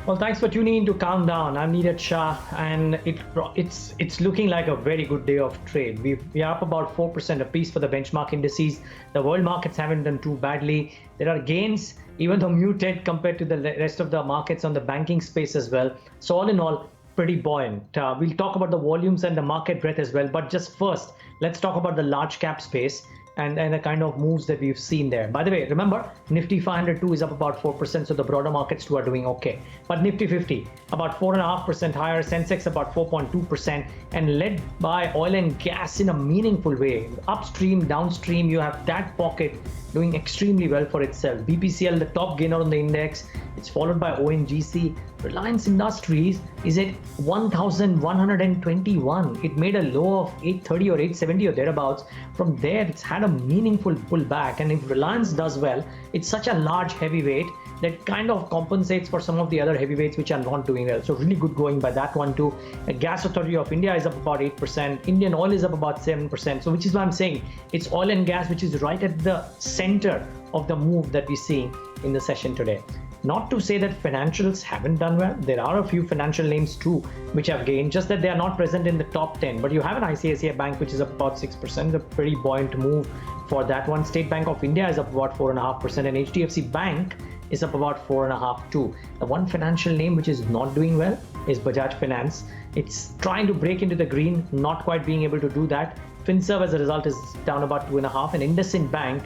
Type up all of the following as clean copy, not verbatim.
Well, thanks for tuning in to Calm Down. I'm Neeraj Shah, and it's looking like a very good day of trade. We are up about 4% apiece for the benchmark indices. The world markets haven't done too badly. There are gains, even though muted compared to the rest of the markets on the banking space as well. So all in all, pretty buoyant. We'll talk about the volumes and the market breadth as well. But just first, let's talk about the large cap space and the kind of moves that we've seen there. By the way, remember, Nifty 502 is up about 4%, so the broader markets too are doing okay. But Nifty 50, about 4.5% higher, Sensex about 4.2%, and led by oil and gas in a meaningful way. Upstream, downstream, you have that pocket doing extremely well for itself. BPCL, the top gainer on the index, it's followed by ONGC. Reliance Industries is at 1,121. It made a low of 830 or 870 or thereabouts. From there, it's had a meaningful pullback. And if Reliance does well, it's such a large heavyweight that kind of compensates for some of the other heavyweights which are not doing well. So really good going by that one too. The Gas Authority of India is up about 8%. Indian Oil is up about 7%. So which is why I'm saying it's oil and gas, which is right at the center of the move that we're seeing in the session today. Not to say that financials haven't done well. There are a few financial names too which have gained, just that they are not present in the top 10. But you have an ICICI Bank which is up about 6%, a pretty buoyant move for that one. State Bank of India is up about 4.5%, and HDFC Bank is up about 4.5% too. The one financial name which is not doing well is Bajaj Finance. It's trying to break into the green, not quite being able to do that. FinServ as a result is down about 2.5%, and IndusInd Bank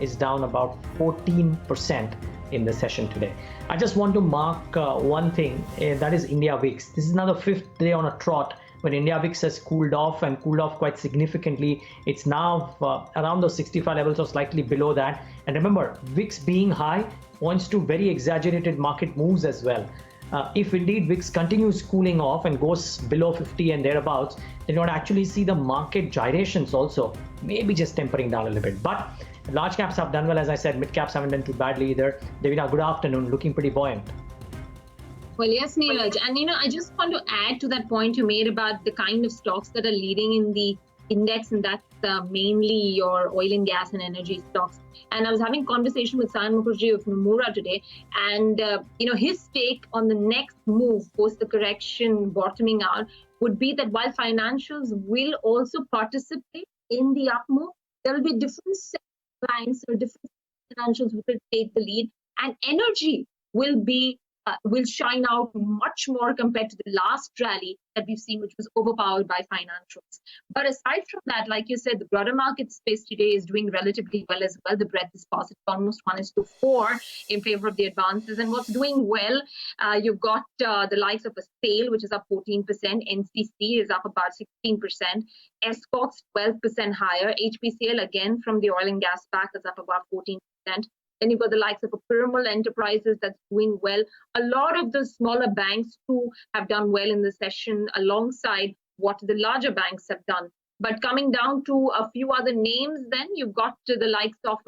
is down about 14% in the session today. I just want to mark one thing, that is India VIX. This is now the fifth day on a trot when India VIX has cooled off quite significantly. It's now around those 65 levels or slightly below that. And remember, VIX being high points to very exaggerated market moves as well. If indeed VIX continues cooling off and goes below 50 and thereabouts, then you would actually see the market gyrations also maybe just tempering down a little bit. But large caps have done well, as I said. Mid caps haven't done too badly either. Devina, good afternoon. Looking pretty buoyant. Well, yes, Neeraj. And, I just want to add to that point you made about the kind of stocks that are leading in the index, and that's mainly your oil and gas and energy stocks. And I was having a conversation with Sayan Mukherjee of Nomura today, and, his take on the next move post the correction bottoming out would be that while financials will also participate in the up move, there will be different banks or different financials which will take the lead, and energy will shine out much more compared to the last rally that we've seen, which was overpowered by financials. But aside from that, like you said, the broader market space today is doing relatively well as well. The breadth is positive, almost 1:4 in favor of the advances. And what's doing well, you've got the likes of a SAIL, which is up 14%. NCC is up about 16%. Escorts 12% higher. HPCL, again, from the oil and gas pack, is up about 14%. Then you've got the likes of a Piramal Enterprises that's doing well. A lot of the smaller banks too have done well in the session alongside what the larger banks have done. But coming down to a few other names, then you've got the likes of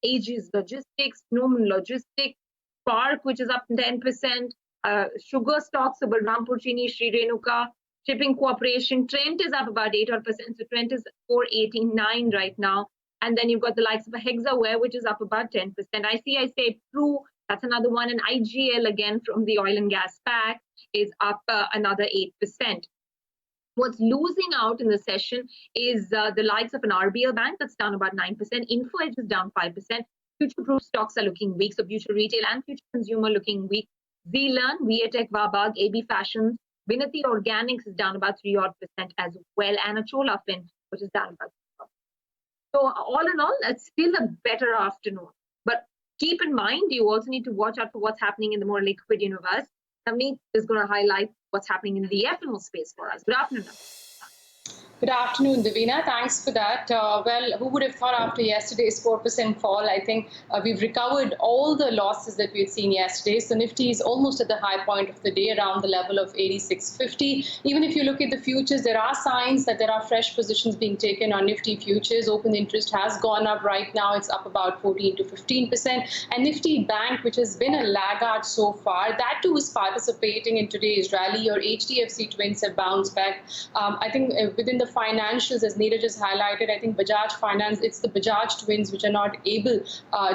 Aegis Logistics, Snowman Logistics, Spark, which is up 10%, sugar stocks of Balrampur Chini, Sri Renuka, Shipping Corporation. Trent is up about 8%, so Trent is 489 right now. And then you've got the likes of a Hexaware, which is up about 10%. ICICI True, that's another one. And IGL, again, from the oil and gas pack, is up another 8%. What's losing out in the session is the likes of an RBL Bank, that's down about 9%. Info Edge is down 5%. Future-proof stocks are looking weak, so future retail and future consumer looking weak. Zlearn, Viatech, Wabag, AB Fashions, Vinati Organics is down about 3% as well, and a Cholafin, which is down about 3%. So all in all, it's still a better afternoon. But keep in mind, you also need to watch out for what's happening in the more liquid universe. Navneet is going to highlight what's happening in the FMO space for us. Good afternoon. Good afternoon, Devina. Thanks for that. Well, who would have thought after yesterday's 4% fall, I think we've recovered all the losses that we had seen yesterday. So Nifty is almost at the high point of the day, around the level of 8650. Even if you look at the futures, there are signs that there are fresh positions being taken on Nifty futures. Open interest has gone up right now. It's up about 14 to 15%. And Nifty Bank, which has been a laggard so far, that too is participating in today's rally. Your HDFC Twins have bounced back. I think within the financials, as Neeraj just highlighted, I think Bajaj Finance, it's the Bajaj twins which are not able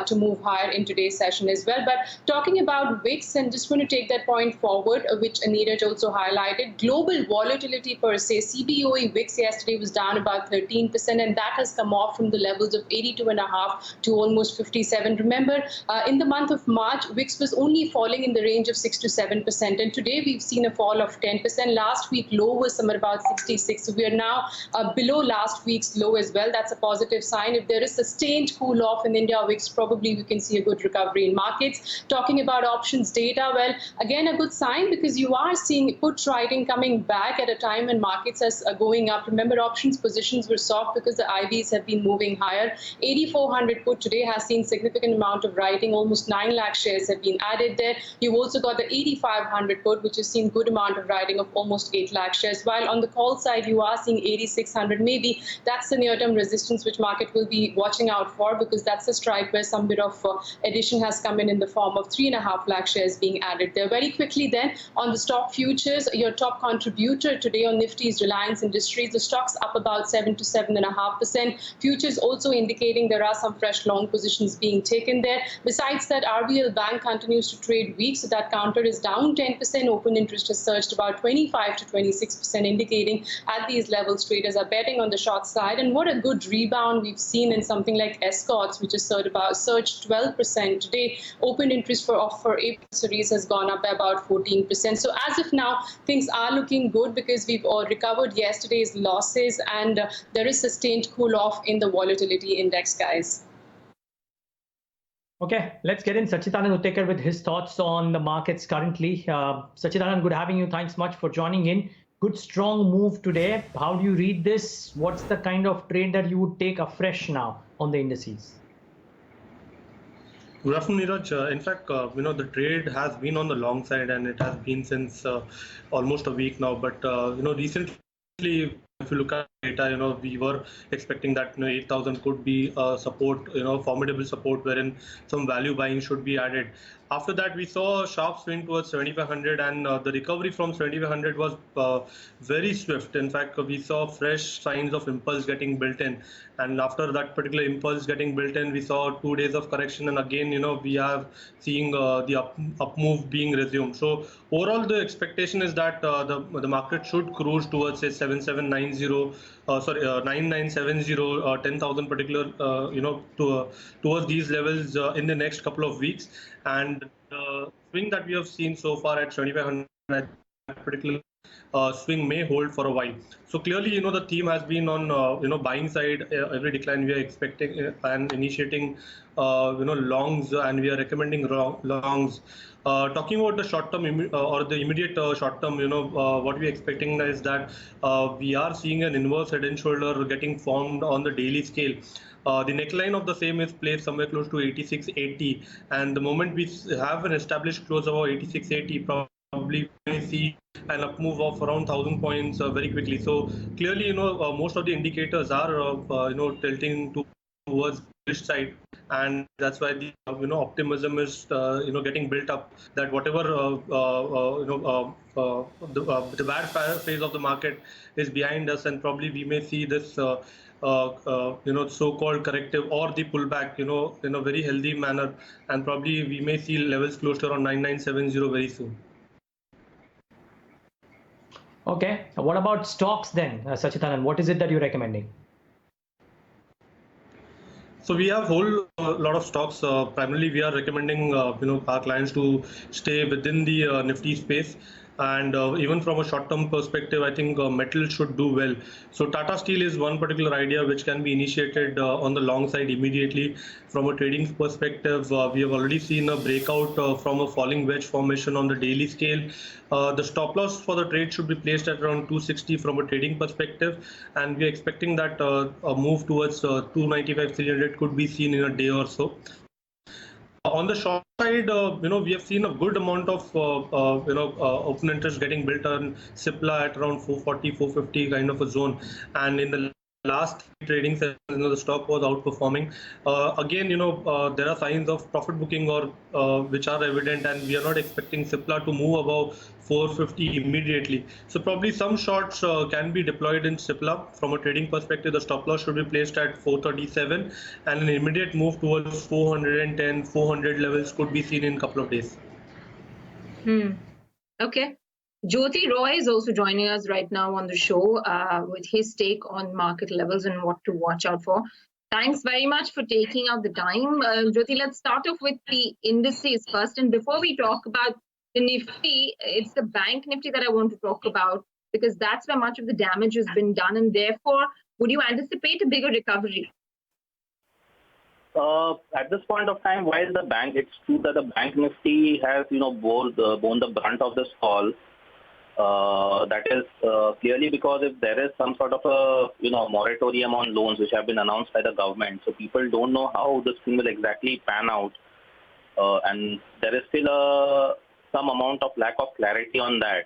to move higher in today's session as well. But talking about VIX, and just want to take that point forward, which Neeraj also highlighted, global volatility per se, CBOE VIX yesterday was down about 13%, and that has come off from the levels of 82.5 to almost 57. Remember, in the month of March, VIX was only falling in the range of 6 to 7%, and today we've seen a fall of 10%. Last week low was somewhere about 66, so we are now below last week's low as well. That's a positive sign. If there is sustained cool off in India VIX, probably we can see a good recovery in markets. Talking about options data, well, again a good sign, because you are seeing put writing coming back at a time when markets are going up. Remember, options positions were soft because the IVs have been moving higher. 8400 put today has seen significant amount of writing. Almost 9 lakh shares have been added there. You've also got the 8500 put, which has seen good amount of writing of almost 8 lakh shares. While on the call side, you are seeing 8600. Maybe that's the near-term resistance which market will be watching out for, because that's a strike where some bit of addition has come in the form of 3.5 lakh shares being added there. Very quickly then, on the stock futures, your top contributor today on Nifty is Reliance Industries. The stock's up about 7 to 7.5%. Futures also indicating there are some fresh long positions being taken there. Besides that, RBL Bank continues to trade weak, so that counter is down 10%. Open interest has surged about 25 to 26%, indicating at these levels traders are betting on the short side. And what a good rebound we've seen in something like Escorts, which has surged 12% today. Open interest for April series has gone up by about 14%. So as of now, things are looking good, because we've all recovered yesterday's losses, and there is sustained cool off in the volatility index, guys. Okay, let's get in Sachidanand Uttekar with his thoughts on the markets currently. Sachidanand, good having you. Thanks much for joining in. Good strong move today. How do you read this? What's the kind of trade that you would take afresh now on the indices? Good afternoon, Neeraj. In fact, the trade has been on the long side, and it has been since almost a week now. But recently, if you look at data, we were expecting that 8,000 could be support, formidable support, wherein some value buying should be added. After that, we saw a sharp swing towards 7,500, and the recovery from 7,500 was very swift. In fact, we saw fresh signs of impulse getting built in, and after that particular impulse getting built in, we saw 2 days of correction, and again, we are seeing the up move being resumed. So overall, the expectation is that the market should cruise towards say 7,790. 9,970, 10,000 particular, towards these levels in the next couple of weeks. And the swing that we have seen so far at 7,500, that particular swing may hold for a while. So clearly, the theme has been on, buying side. Every decline we are expecting and initiating, longs, and we are recommending longs. Talking about the short term or the immediate short term, what we are expecting is that we are seeing an inverse head and shoulder getting formed on the daily scale. The neckline of the same is placed somewhere close to 86.80, and the moment we have an established close above 86.80, probably we may see an up move of around 1,000 points very quickly. So clearly, most of the indicators are, tilting towards this side, and that's why the optimism is getting built up that whatever the bad phase of the market is behind us, and probably we may see this so-called corrective or the pullback in a very healthy manner, and probably we may see levels close to around 9,970 very soon. Okay, what about stocks then, Sachidanand? What is it that you're recommending? So we have whole lot of stocks. Primarily, we are recommending our clients to stay within the Nifty space. And even from a short-term perspective, I think metal should do well. So Tata Steel is one particular idea which can be initiated on the long side immediately. From a trading perspective, we have already seen a breakout from a falling wedge formation on the daily scale. The stop loss for the trade should be placed at around 260 from a trading perspective, and we are expecting that a move towards 295, 300 could be seen in a day or so. On the short side, we have seen a good amount of, open interest getting built on Cipla at around 440, 450 kind of a zone. And in the last trading sessions, the stock was outperforming. Again, there are signs of profit booking or which are evident, and we are not expecting Cipla to move above 450 immediately. So probably some shorts can be deployed in Cipla. From a trading perspective, the stop loss should be placed at 437, and an immediate move towards 410, 400 levels could be seen in a couple of days. Okay. Jyoti Roy is also joining us right now on the show with his take on market levels and what to watch out for. Thanks very much for taking out the time. Jyoti, let's start off with the indices first. And before we talk about the Nifty, it's the Bank Nifty that I want to talk about because that's where much of the damage has been done. And therefore, would you anticipate a bigger recovery? At this point of time, while it's true that the Bank Nifty has, borne the brunt of this fall. That is clearly because if there is some sort of a, moratorium on loans which have been announced by the government, so people don't know how this thing will exactly pan out, and there is still some amount of lack of clarity on that.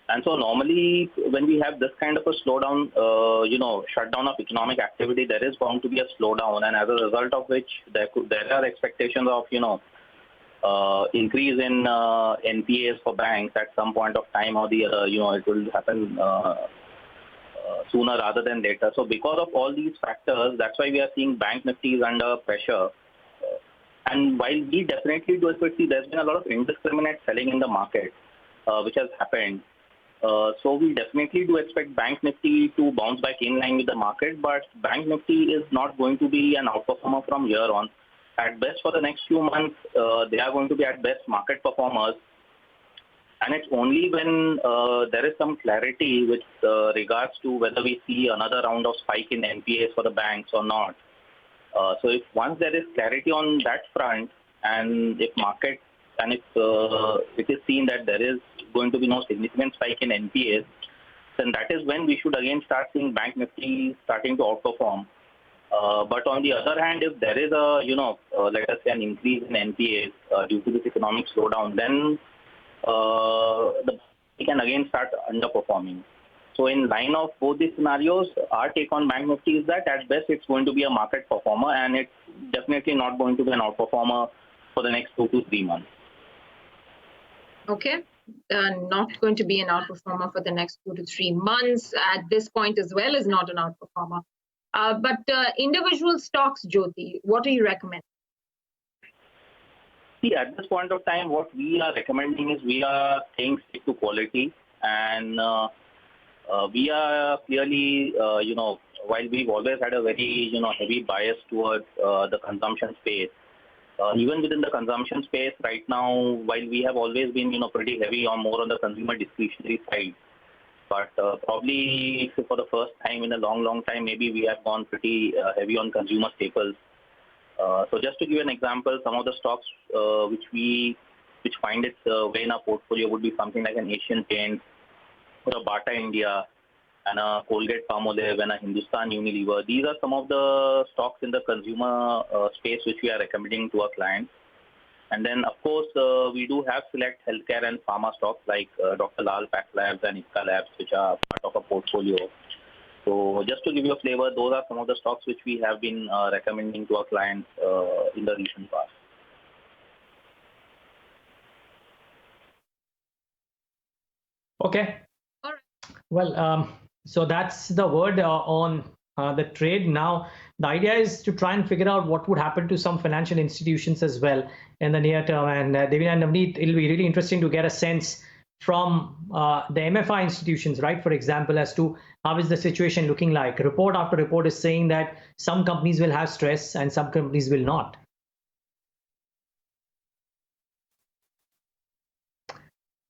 And so normally when we have this kind of a slowdown, shutdown of economic activity, there is bound to be a slowdown, and as a result of which there are expectations of, increase in NPAs for banks at some point of time or the other. It will happen sooner rather than later. So because of all these factors, that's why we are seeing Bank Nifty is under pressure. And while we definitely do see there's been a lot of indiscriminate selling in the market, which has happened. So we definitely do expect Bank Nifty to bounce back in line with the market, but Bank Nifty is not going to be an outperformer from here on. At best, for the next few months, they are going to be at best market performers. And it's only when there is some clarity with regards to whether we see another round of spike in NPAs for the banks or not. So if once there is clarity on that front, and if it is seen that there is going to be no significant spike in NPAs, then that is when we should again start seeing Bank Nifty starting to outperform. But on the other hand, if there is let us say an increase in NPAs due to this economic slowdown, then we can again start underperforming. So in line of both these scenarios, our take on Bank Nifty is that at best it's going to be a market performer, and it's definitely not going to be an outperformer for the next 2 to 3 months. Okay. Not going to be an outperformer for the next 2 to 3 months. At this point as well is not an outperformer. But individual stocks, Jyoti, what do you recommend? See, at this point of time, what we are recommending is we are staying stick to quality, and we are clearly, while we've always had a very, heavy bias towards the consumption space, even within the consumption space right now, while we have always been, pretty heavy on more on the consumer discretionary side, but probably for the first time in a long time, maybe we have gone pretty heavy on consumer staples. So just to give you an example, some of the stocks which find its way in our portfolio would be something like an Asian Paints, or a Bata India, and a Colgate Palmolive, and a Hindustan Unilever. These are some of the stocks in the consumer space which we are recommending to our clients. And then, of course, we do have select healthcare and pharma stocks like Dr. Lal PathLabs and Ipca Labs, which are part of our portfolio. So just to give you a flavor, those are some of the stocks which we have been recommending to our clients in the recent past. Okay. All right. Well, so that's the word on the trade. Now, the idea is to try and figure out what would happen to some financial institutions as well in the near term. And Devina and Navneet, it'll be really interesting to get a sense from the MFI institutions, right? For example, as to how is the situation looking like. Report after report is saying that some companies will have stress and some companies will not.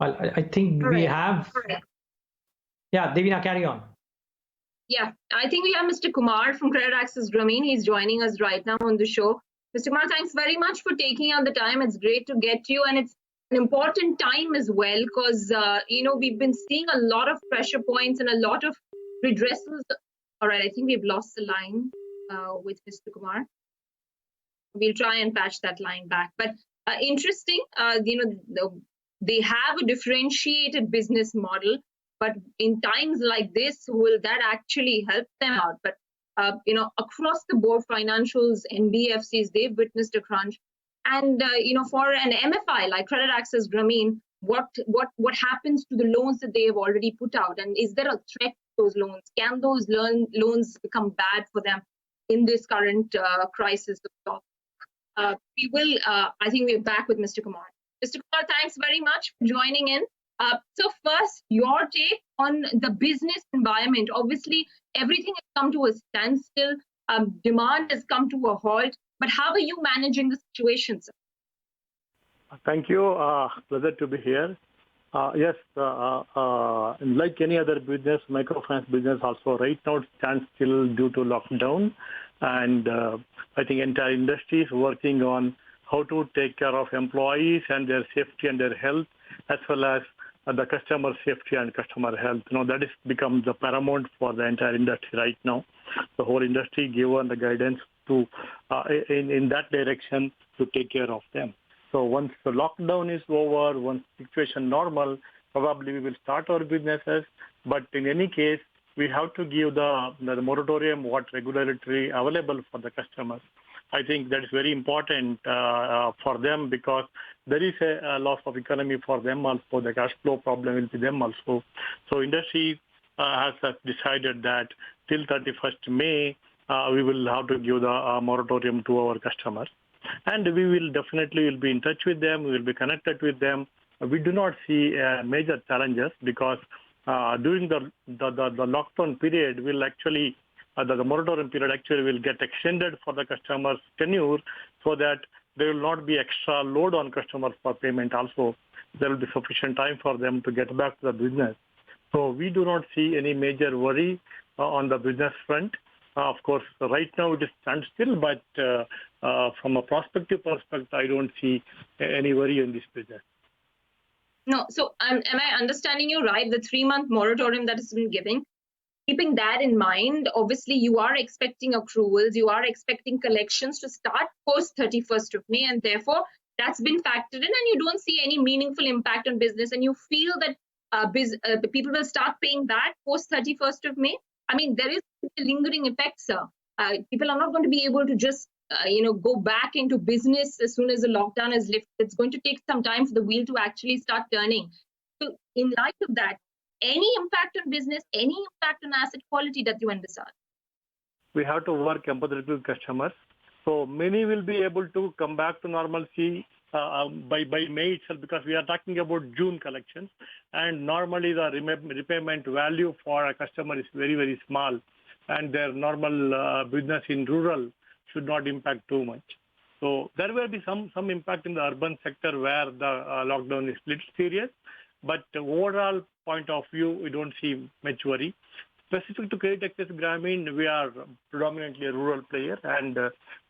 Well, I think we have. Yeah, Devina, carry on. Yeah, I think we have Mr. Kumar from Credit Access Grameen. He's joining us right now on the show. Mr. Kumar, thanks very much for taking out the time. It's great to get you, and it's an important time as well because, we've been seeing a lot of pressure points and a lot of redressals. All right, I think we've lost the line with Mr. Kumar. We'll try and patch that line back. But interesting, they have a differentiated business model. But in times like this, will that actually help them out? But across the board, financials, NBFCs, they've witnessed a crunch. And for an MFI like Credit Access Grameen, what happens to the loans that they have already put out? And is there a threat to those loans? Can those loans become bad for them in this current crisis of sorts? I think we're back with Mr. Kumar. Mr. Kumar, thanks very much for joining in. So first, your take on the business environment. Obviously, everything has come to a standstill. Demand has come to a halt. But how are you managing the situation, sir? Thank you. Pleasure to be here. Yes, like any other business, microfinance business also right now stands still due to lockdown. And I think entire industry is working on how to take care of employees and their safety and their health, as well as the customer safety and customer health. That has become the paramount for the entire industry right now. The whole industry given the guidance to in that direction to take care of them. So once the lockdown is over, once situation normal, probably we will start our businesses. But in any case, we have to give the moratorium what regulatory available for the customers. I think that is very important for them because there is a loss of economy for them also. The cash flow problem will be them also. So industry has decided that till 31st May, we will have to give the moratorium to our customers. And we will definitely be in touch with them. We will be connected with them. We do not see major challenges because during the lockdown period, will actually the moratorium period actually will get extended for the customers' tenure so that there will not be extra load on customers for payment also. There will be sufficient time for them to get back to the business. So we do not see any major worry on the business front. Of course, right now it is standstill, but from a prospective perspective, I don't see any worry in this business. No, so am I understanding you right? The 3-month moratorium that has been given, keeping that in mind, obviously you are expecting accruals, you are expecting collections to start post 31st of May, and therefore that's been factored in, and you don't see any meaningful impact on business, and you feel that people will start paying back post 31st of May. I mean, there is a lingering effect, sir. People are not going to be able to just go back into business as soon as the lockdown is lifted. It's going to take some time for the wheel to actually start turning. So in light of that, any impact on business, any impact on asset quality that you envisage? We have to work empathetically with customers. So many will be able to come back to normalcy by May itself, because we are talking about June collections. And normally the repayment value for a customer is very, very small. And their normal business in rural should not impact too much. So there will be some impact in the urban sector where the lockdown is little serious. But overall point of view, we don't see much worry. Specific to Credit Access Grameen, we are predominantly a rural player, and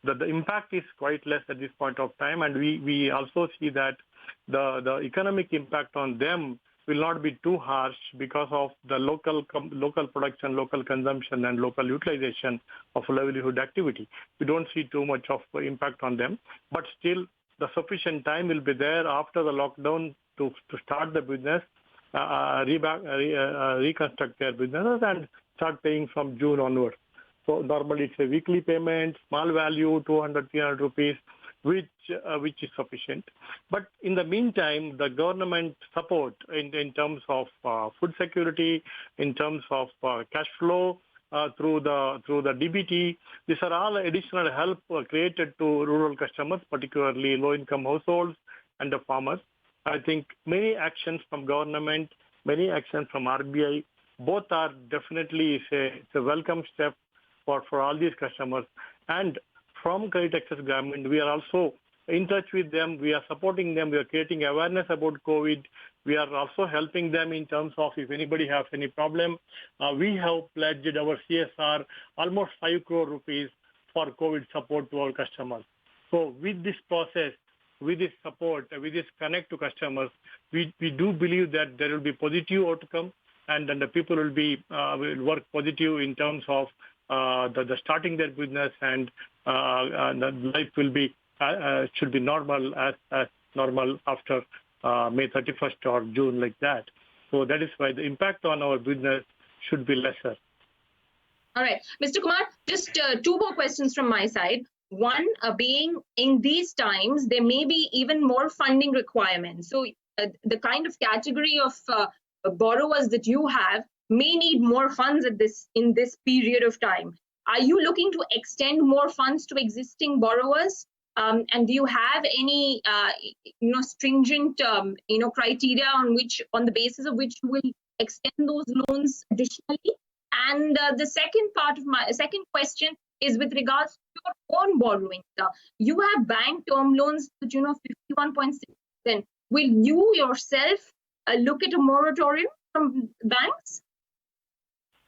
the impact is quite less at this point of time. And we also see that the economic impact on them will not be too harsh because of the local production, local consumption, and local utilization of livelihood activity. We don't see too much of impact on them, but still the sufficient time will be there after the lockdown to start the business, reconstruct their businesses, and start paying from June onwards. So normally it's a weekly payment, small value, 200, 300 rupees, which is sufficient. But in the meantime, the government support in terms of food security, in terms of cash flow through the DBT, these are all additional help created to rural customers, particularly low-income households and the farmers. I think many actions from government, many actions from RBI, both are definitely it's a welcome step for all these customers. And from Credit Access Grameen, we are also in touch with them. We are supporting them. We are creating awareness about COVID. We are also helping them in terms of if anybody has any problem. We have pledged our CSR almost 5 crore rupees for COVID support to our customers. So with this process, with this support, with this connect to customers, we do believe that there will be positive outcome, and then the people will work positive in terms of the starting their business, and the life will be should be normal as normal after May 31st or June, like that. So that is why the impact on our business should be lesser. All right, Mr. Kumar, just two more questions from my side. One being, in these times, there may be even more funding requirements. So the kind of category of borrowers that you have may need more funds in this period of time. Are you looking to extend more funds to existing borrowers? And do you have any stringent criteria on the basis of which you will extend those loans additionally? And the second question is with regards to your own borrowing. You have bank term loans to the tune of 51.6%. Will you yourself look at a moratorium from banks?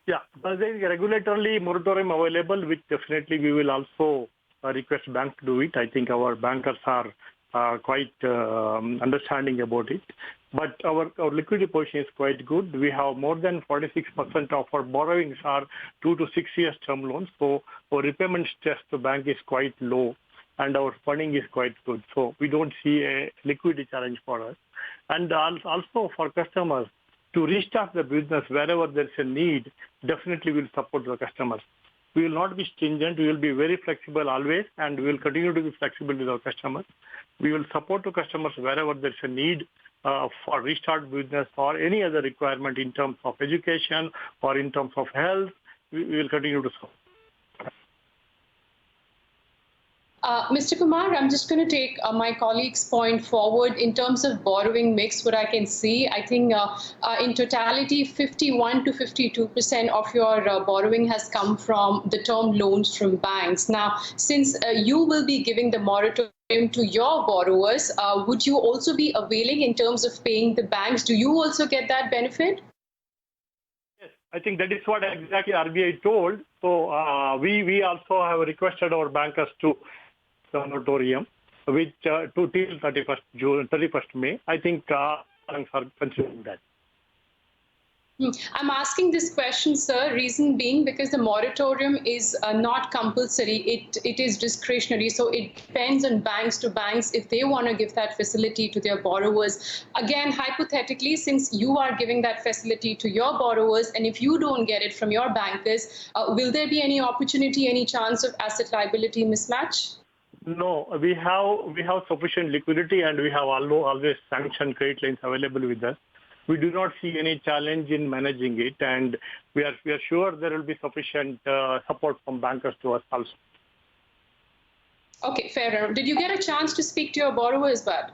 Yeah, there is a regulatorily moratorium available, which definitely we will also request banks to do it. I think our bankers are quite understanding about it. But our liquidity position is quite good. We have more than 46% of our borrowings are 2 to 6 years term loans. So our repayment stress to bank is quite low, and our funding is quite good. So we don't see a liquidity challenge for us. And also for customers to restart the business wherever there's a need, definitely we'll support the customers. We will not be stringent. We will be very flexible always, and we will continue to be flexible with our customers. We will support the customers wherever there's a need for restart business or any other requirement in terms of education or in terms of health. We will continue to support. Mr. Kumar, I'm just going to take my colleague's point forward. In terms of borrowing mix, what I can see, I think in totality, 51 to 52% of your borrowing has come from the term loans from banks. Now, since you will be giving the moratorium to your borrowers, would you also be availing in terms of paying the banks? Do you also get that benefit? Yes, I think that is what exactly RBI told. So we also have requested our bankers to moratorium, which to till 31st May. I think banks are considering that. I'm asking this question, sir, reason being because the moratorium is not compulsory. It is discretionary. So it depends on banks to banks if they want to give that facility to their borrowers. Again, hypothetically, since you are giving that facility to your borrowers, and if you don't get it from your bankers, will there be any opportunity, any chance of asset liability mismatch? No, we have sufficient liquidity, and we have always sanctioned credit lines available with us. We do not see any challenge in managing it, and we are sure there will be sufficient support from bankers to us also. Okay, fair enough. Did you get a chance to speak to your borrowers, Bud?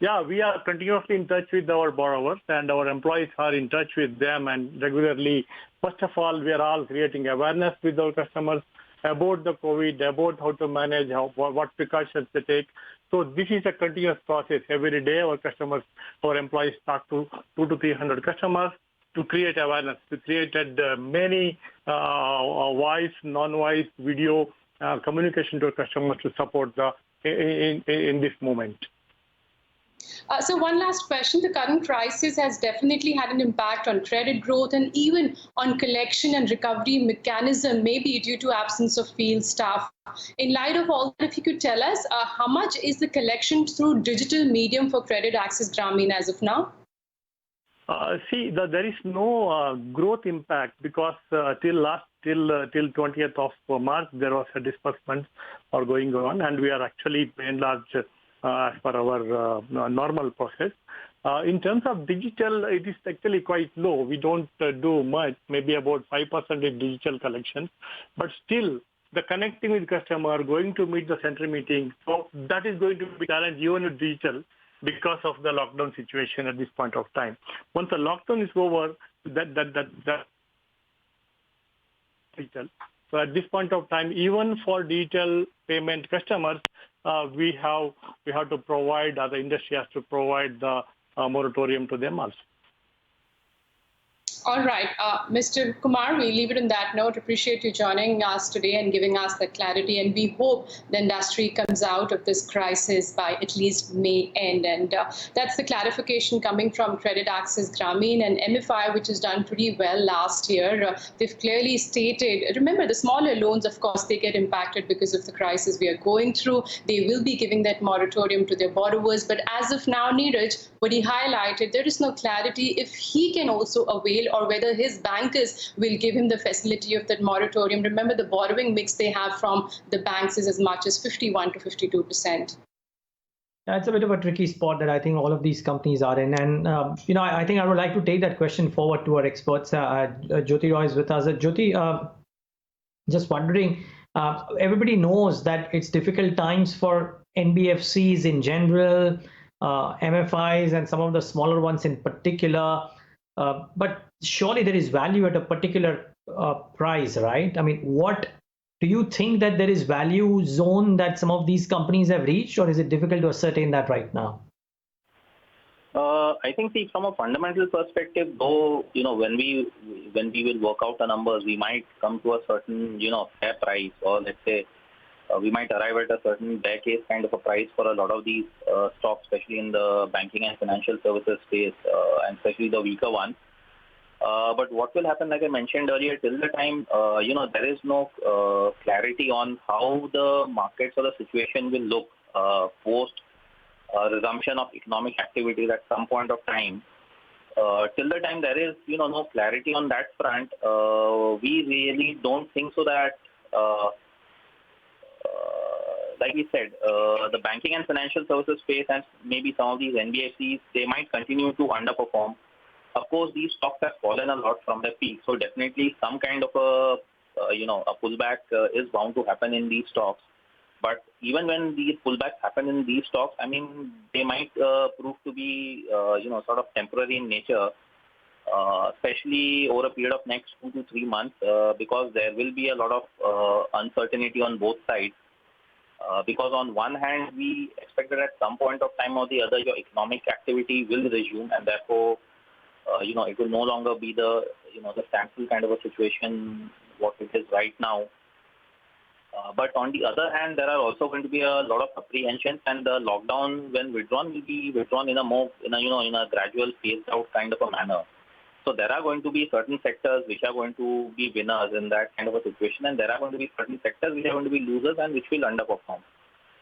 Yeah, we are continuously in touch with our borrowers, and our employees are in touch with them and regularly. First of all, we are all creating awareness with our customers about the COVID, about how to manage, what precautions they take. So this is a continuous process. Every day, our employees talk to 200 to 300 customers to create awareness. We created many voice, non-voice, video communication to our customers to support in this moment. So one last question. The current crisis has definitely had an impact on credit growth and even on collection and recovery mechanism, maybe due to absence of field staff. In light of all that, if you could tell us, how much is the collection through digital medium for Credit Access Grameen as of now? There is no growth impact because till 20th of March, there was a disbursement going on, and we are actually by and large as per our normal process. In terms of digital, it is actually quite low. We don't do much, maybe about 5% is digital collection, but still the connecting with customer, going to meet the center meeting, so that is going to be a challenge even with digital because of the lockdown situation at this point of time. Once the lockdown is over, that digital. So at this point of time, even for digital payment customers, we have to provide, the industry has to provide the moratorium to them also. All right. Mr. Kumar, we leave it on that note. Appreciate you joining us today and giving us that clarity. And we hope the industry comes out of this crisis by at least May end. And that's the clarification coming from Credit Access Grameen and MFI, which has done pretty well last year. They've clearly stated, remember, the smaller loans, of course, they get impacted because of the crisis we are going through. They will be giving that moratorium to their borrowers. But as of now, Neeraj, but he highlighted there is no clarity if he can also avail or whether his bankers will give him the facility of that moratorium. Remember, the borrowing mix they have from the banks is as much as 51 to 52%. It's a bit of a tricky spot that I think all of these companies are in. And, I think I would like to take that question forward to our experts. Jyoti Roy is with us. Jyoti, just wondering, everybody knows that it's difficult times for NBFCs in general, MFIs, and some of the smaller ones in particular. But surely there is value at a particular price, right? I mean, what do you think that there is value zone that some of these companies have reached, or is it difficult to ascertain that right now? I think, see, from a fundamental perspective, though, when we will work out the numbers, we might come to a certain, fair price, or let's say we might arrive at a certain bear case kind of a price for a lot of these stocks, especially in the banking and financial services space, and especially the weaker ones. But what will happen, like I mentioned earlier, till the time, there is no clarity on how the markets or the situation will look post resumption of economic activities at some point of time. Till the time there is, no clarity on that front, we really don't think so that, like we said, the banking and financial services space and maybe some of these NBFCs, they might continue to underperform. Of course, these stocks have fallen a lot from their peak, so definitely some kind of a pullback is bound to happen in these stocks. But even when these pullbacks happen in these stocks, I mean, they might prove to be, sort of temporary in nature, especially over a period of next 2 to 3 months, because there will be a lot of uncertainty on both sides. Because on one hand, we expect that at some point of time or the other, your economic activity will resume, and therefore, it will no longer be the standstill kind of a situation what it is right now. But on the other hand, there are also going to be a lot of apprehensions, and the lockdown, when withdrawn, will be withdrawn in a gradual phased out kind of a manner. So there are going to be certain sectors which are going to be winners in that kind of a situation, and there are going to be certain sectors which are going to be losers and which will underperform.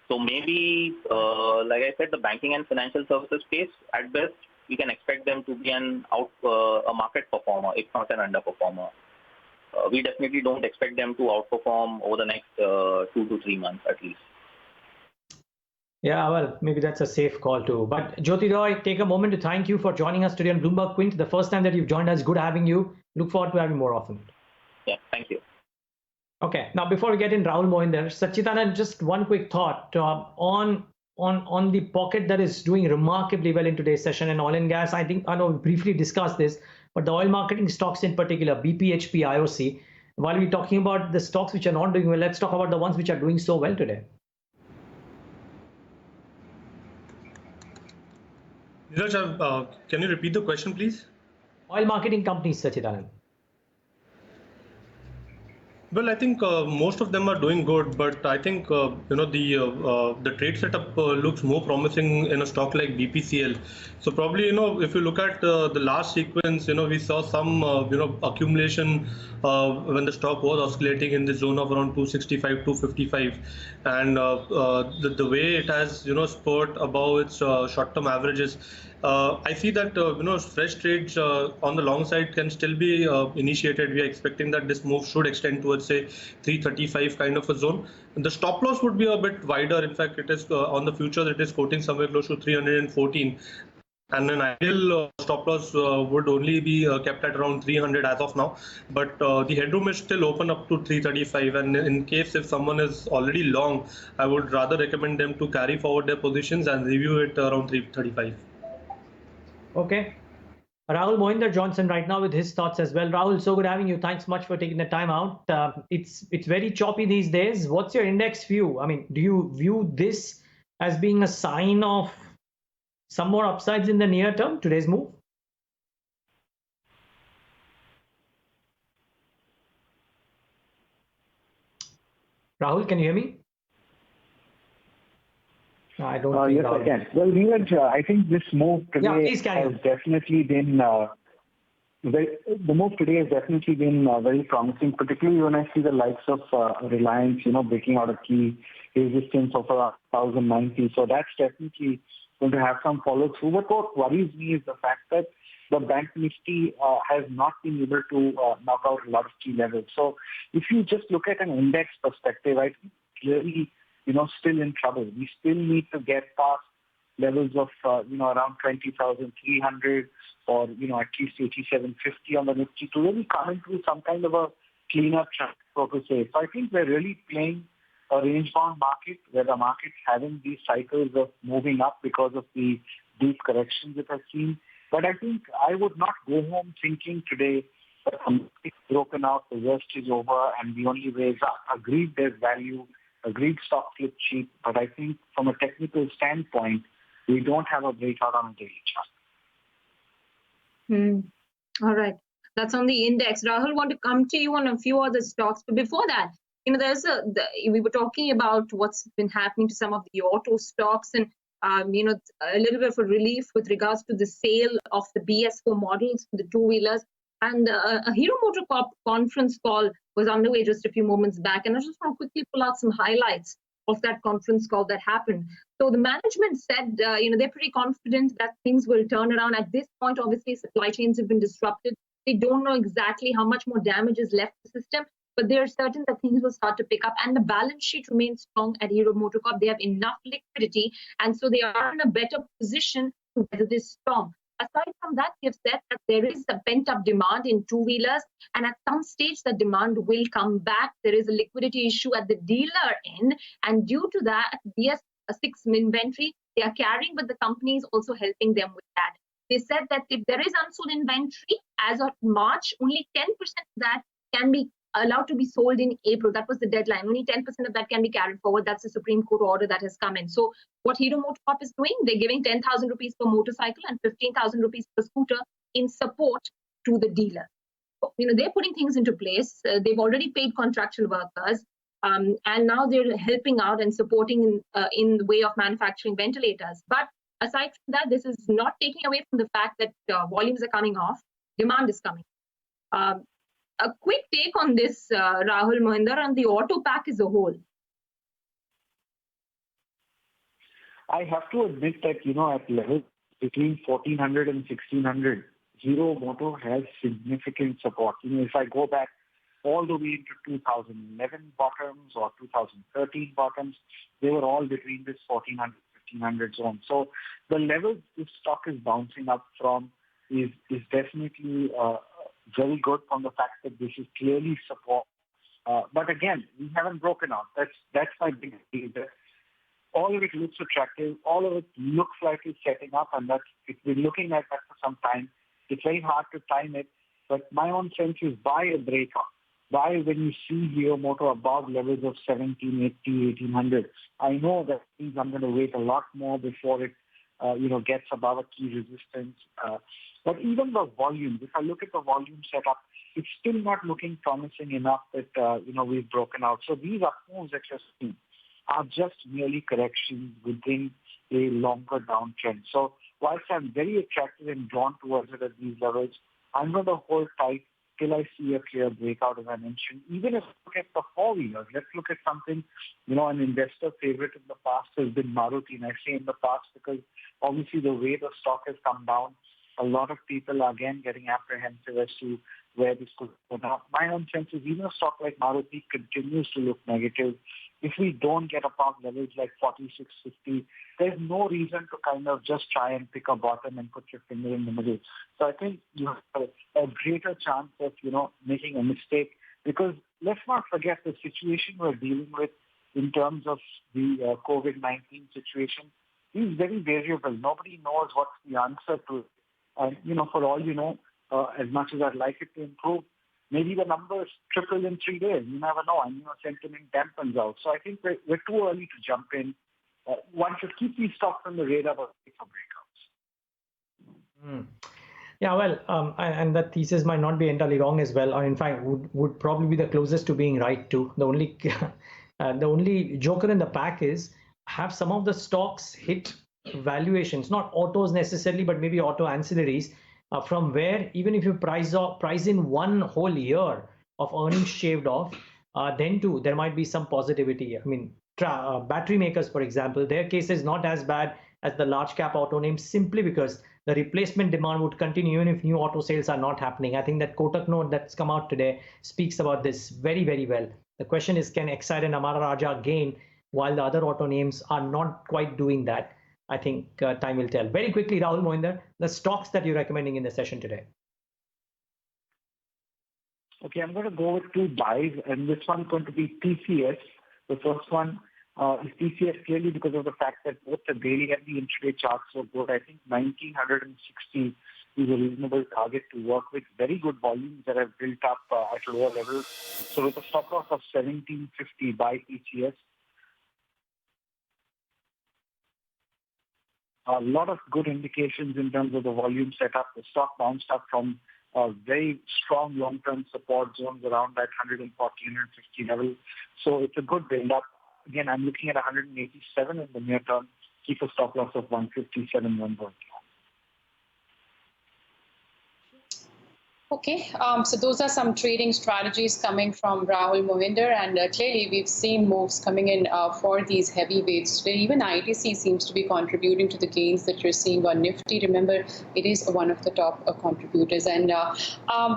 So maybe, like I said, the banking and financial services space, at best, we can expect them to be a market performer, if not an underperformer. We definitely don't expect them to outperform over the next 2 to 3 months at least. Yeah, well, maybe that's a safe call too. But Jyoti Roy, take a moment to thank you for joining us today on BloombergQuint. The first time that you've joined us, good having you. Look forward to having you more often. Yeah, thank you. Okay, now before we get in Rahul Mohinder, Sachitana, just one quick thought on the pocket that is doing remarkably well in today's session in oil and gas. I know we briefly discussed this, but the oil marketing stocks in particular, BP, HP, IOC. While we're talking about the stocks which are not doing well, let's talk about the ones which are doing so well today. Neeraj, can you repeat the question, please? Oil marketing companies, Sachitana. Well, I think most of them are doing good, but I think the trade setup looks more promising in a stock like BPCL. So probably if you look at the last sequence, we saw some accumulation when the stock was oscillating in the zone of around 265, 255, and the way it has spurred above its short-term averages. I see that fresh trades on the long side can still be initiated. We are expecting that this move should extend towards say 335 kind of a zone. And the stop loss would be a bit wider. In fact, it is on the future it is quoting somewhere close to 314. And an ideal stop loss would only be kept at around 300 as of now. But the headroom is still open up to 335. And in case if someone is already long, I would rather recommend them to carry forward their positions and review it around 335. Okay. Rahul Mohinder Johnson right now with his thoughts as well. Rahul, so good having you. Thanks much for taking the time out. It's very choppy these days. What's your index view? I mean, do you view this as being a sign of some more upsides in the near term, today's move? Rahul, can you hear me? No, I don't think yes, I can. Well, Neeraj, I think this move today has definitely been the move today has definitely been very promising, particularly when I see the likes of Reliance, breaking out a key resistance of 1,090. So that's definitely going to have some follow through. But what worries me is the fact that the Bank Nifty has not been able to knock out a lot of key levels. So if you just look at an index perspective, I think clearly, still in trouble. We still need to get past levels of, around 20,300 or, at least 8750 on the Nifty to really come into some kind of a cleaner track, so to say. So I think we're really playing a range-bound market where the market's having these cycles of moving up because of the deep corrections it has seen. But I think I would not go home thinking today that it's broken out, the worst is over, and the only way is up. Agreed, there's value. Agreed, stock flipped cheap. But I think from a technical standpoint, we don't have a breakout on a daily chart. All right. That's on the index. Rahul, want to come to you on a few other stocks. But before that, we were talking about what's been happening to some of the auto stocks and a little bit of a relief with regards to the sale of the BS4 models for the two-wheelers. And a Hero MotoCorp conference call was underway just a few moments back. And I just want to quickly pull out some highlights of that conference call that happened. So the management said, they're pretty confident that things will turn around. At this point, obviously, supply chains have been disrupted. They don't know exactly how much more damage is left in the system, but they're certain that things will start to pick up. And the balance sheet remains strong at Hero MotoCorp. They have enough liquidity, and so they are in a better position to weather this storm. Aside from that, they've said that there is a pent-up demand in two-wheelers, and at some stage, the demand will come back. There is a liquidity issue at the dealer end, and due to that, BS6 inventory they are carrying, but the company is also helping them with that. They said that if there is unsold inventory as of March, only 10% of that can be allowed to be sold in April. That was the deadline. Only 10% of that can be carried forward. That's the Supreme Court order that has come in. So what Hero MotoCorp is doing, they're giving 10,000 rupees per motorcycle and 15,000 rupees per scooter in support to the dealer. So, they're putting things into place. They've already paid contractual workers, and now they're helping out and supporting in the way of manufacturing ventilators. But aside from that, this is not taking away from the fact that volumes are coming off, demand is coming. A quick take on this, Rahul, Mohinder, and the auto pack as a whole. I have to admit that, at levels between 1,400 and 1,600, Hero Moto has significant support. If I go back all the way into 2011 bottoms or 2013 bottoms, they were all between this 1,400, 1,500 zone. So the levels this stock is bouncing up from is definitely very good from the fact that this is clearly support. But again, we haven't broken out. That's my big deal. All of it looks attractive. All of it looks like it's setting up, and it's been looking at that for some time. It's very hard to time it, but my own sense is buy a breakout. Buy when you see Hero Moto above levels of 1780, 1800. I know that means I'm going to wait a lot more before it gets above a key resistance. But even the volume, if I look at the volume setup, it's still not looking promising enough that, we've broken out. So these up moves that you're seeing are just merely corrections within a longer downtrend. So whilst I'm very attracted and drawn towards it at these levels, I'm going to hold tight till I see a clear breakout, as I mentioned. Even if we look at the four-wheelers, let's look at something, an investor favorite in the past has been Maruti. And I say in the past because obviously the way the stock has come down, a lot of people are again getting apprehensive as to where this could go. Now, my own sense is even a stock like Maruti continues to look negative. If we don't get above levels like 46.50, there's no reason to kind of just try and pick a bottom and put your finger in the middle. So I think you have a greater chance of, making a mistake, because let's not forget the situation we're dealing with in terms of the COVID-19 situation is very variable. Nobody knows what's the answer to it. And, for all you know, as much as I'd like it to improve, maybe the numbers triple in 3 days. You never know. And, sentiment dampens out. So I think we're too early to jump in. One should keep these stocks on the radar for breakouts. Yeah, well, and that thesis might not be entirely wrong as well, or in fact would probably be the closest to being right too. The only joker in the pack is have some of the stocks hit valuations, not autos necessarily, but maybe auto ancillaries, from where even if you price in one whole year of earnings shaved off, then too there might be some positivity. I mean, battery makers, for example, their case is not as bad as the large cap auto names simply because the replacement demand would continue even if new auto sales are not happening. I think that Kotak note that's come out today speaks about this very, very well. The question is, can Exide and Amara Raja gain while the other auto names are not quite doing that? I think time will tell. Very quickly, Rahul Mohinder, the stocks that you're recommending in the session today. Okay, I'm going to go with two buys, and this one's going to be TCS. The first one is TCS clearly because of the fact that both the daily and the intraday charts are good. I think 1960 is a reasonable target to work with. Very good volumes that have built up at lower levels. So with a stop loss of 1750 by TCS, a lot of good indications in terms of the volume setup. The stock bounced up from very strong long-term support zones around that 140, 150 level. So it's a good build-up. Again, I'm looking at 187 in the near term. Keep a stop loss of 157, 140. Okay, so those are some trading strategies coming from Rahul Mohinder, and clearly we've seen moves coming in for these heavyweights today. Even ITC seems to be contributing to the gains that you're seeing on Nifty. Remember, it is one of the top contributors, and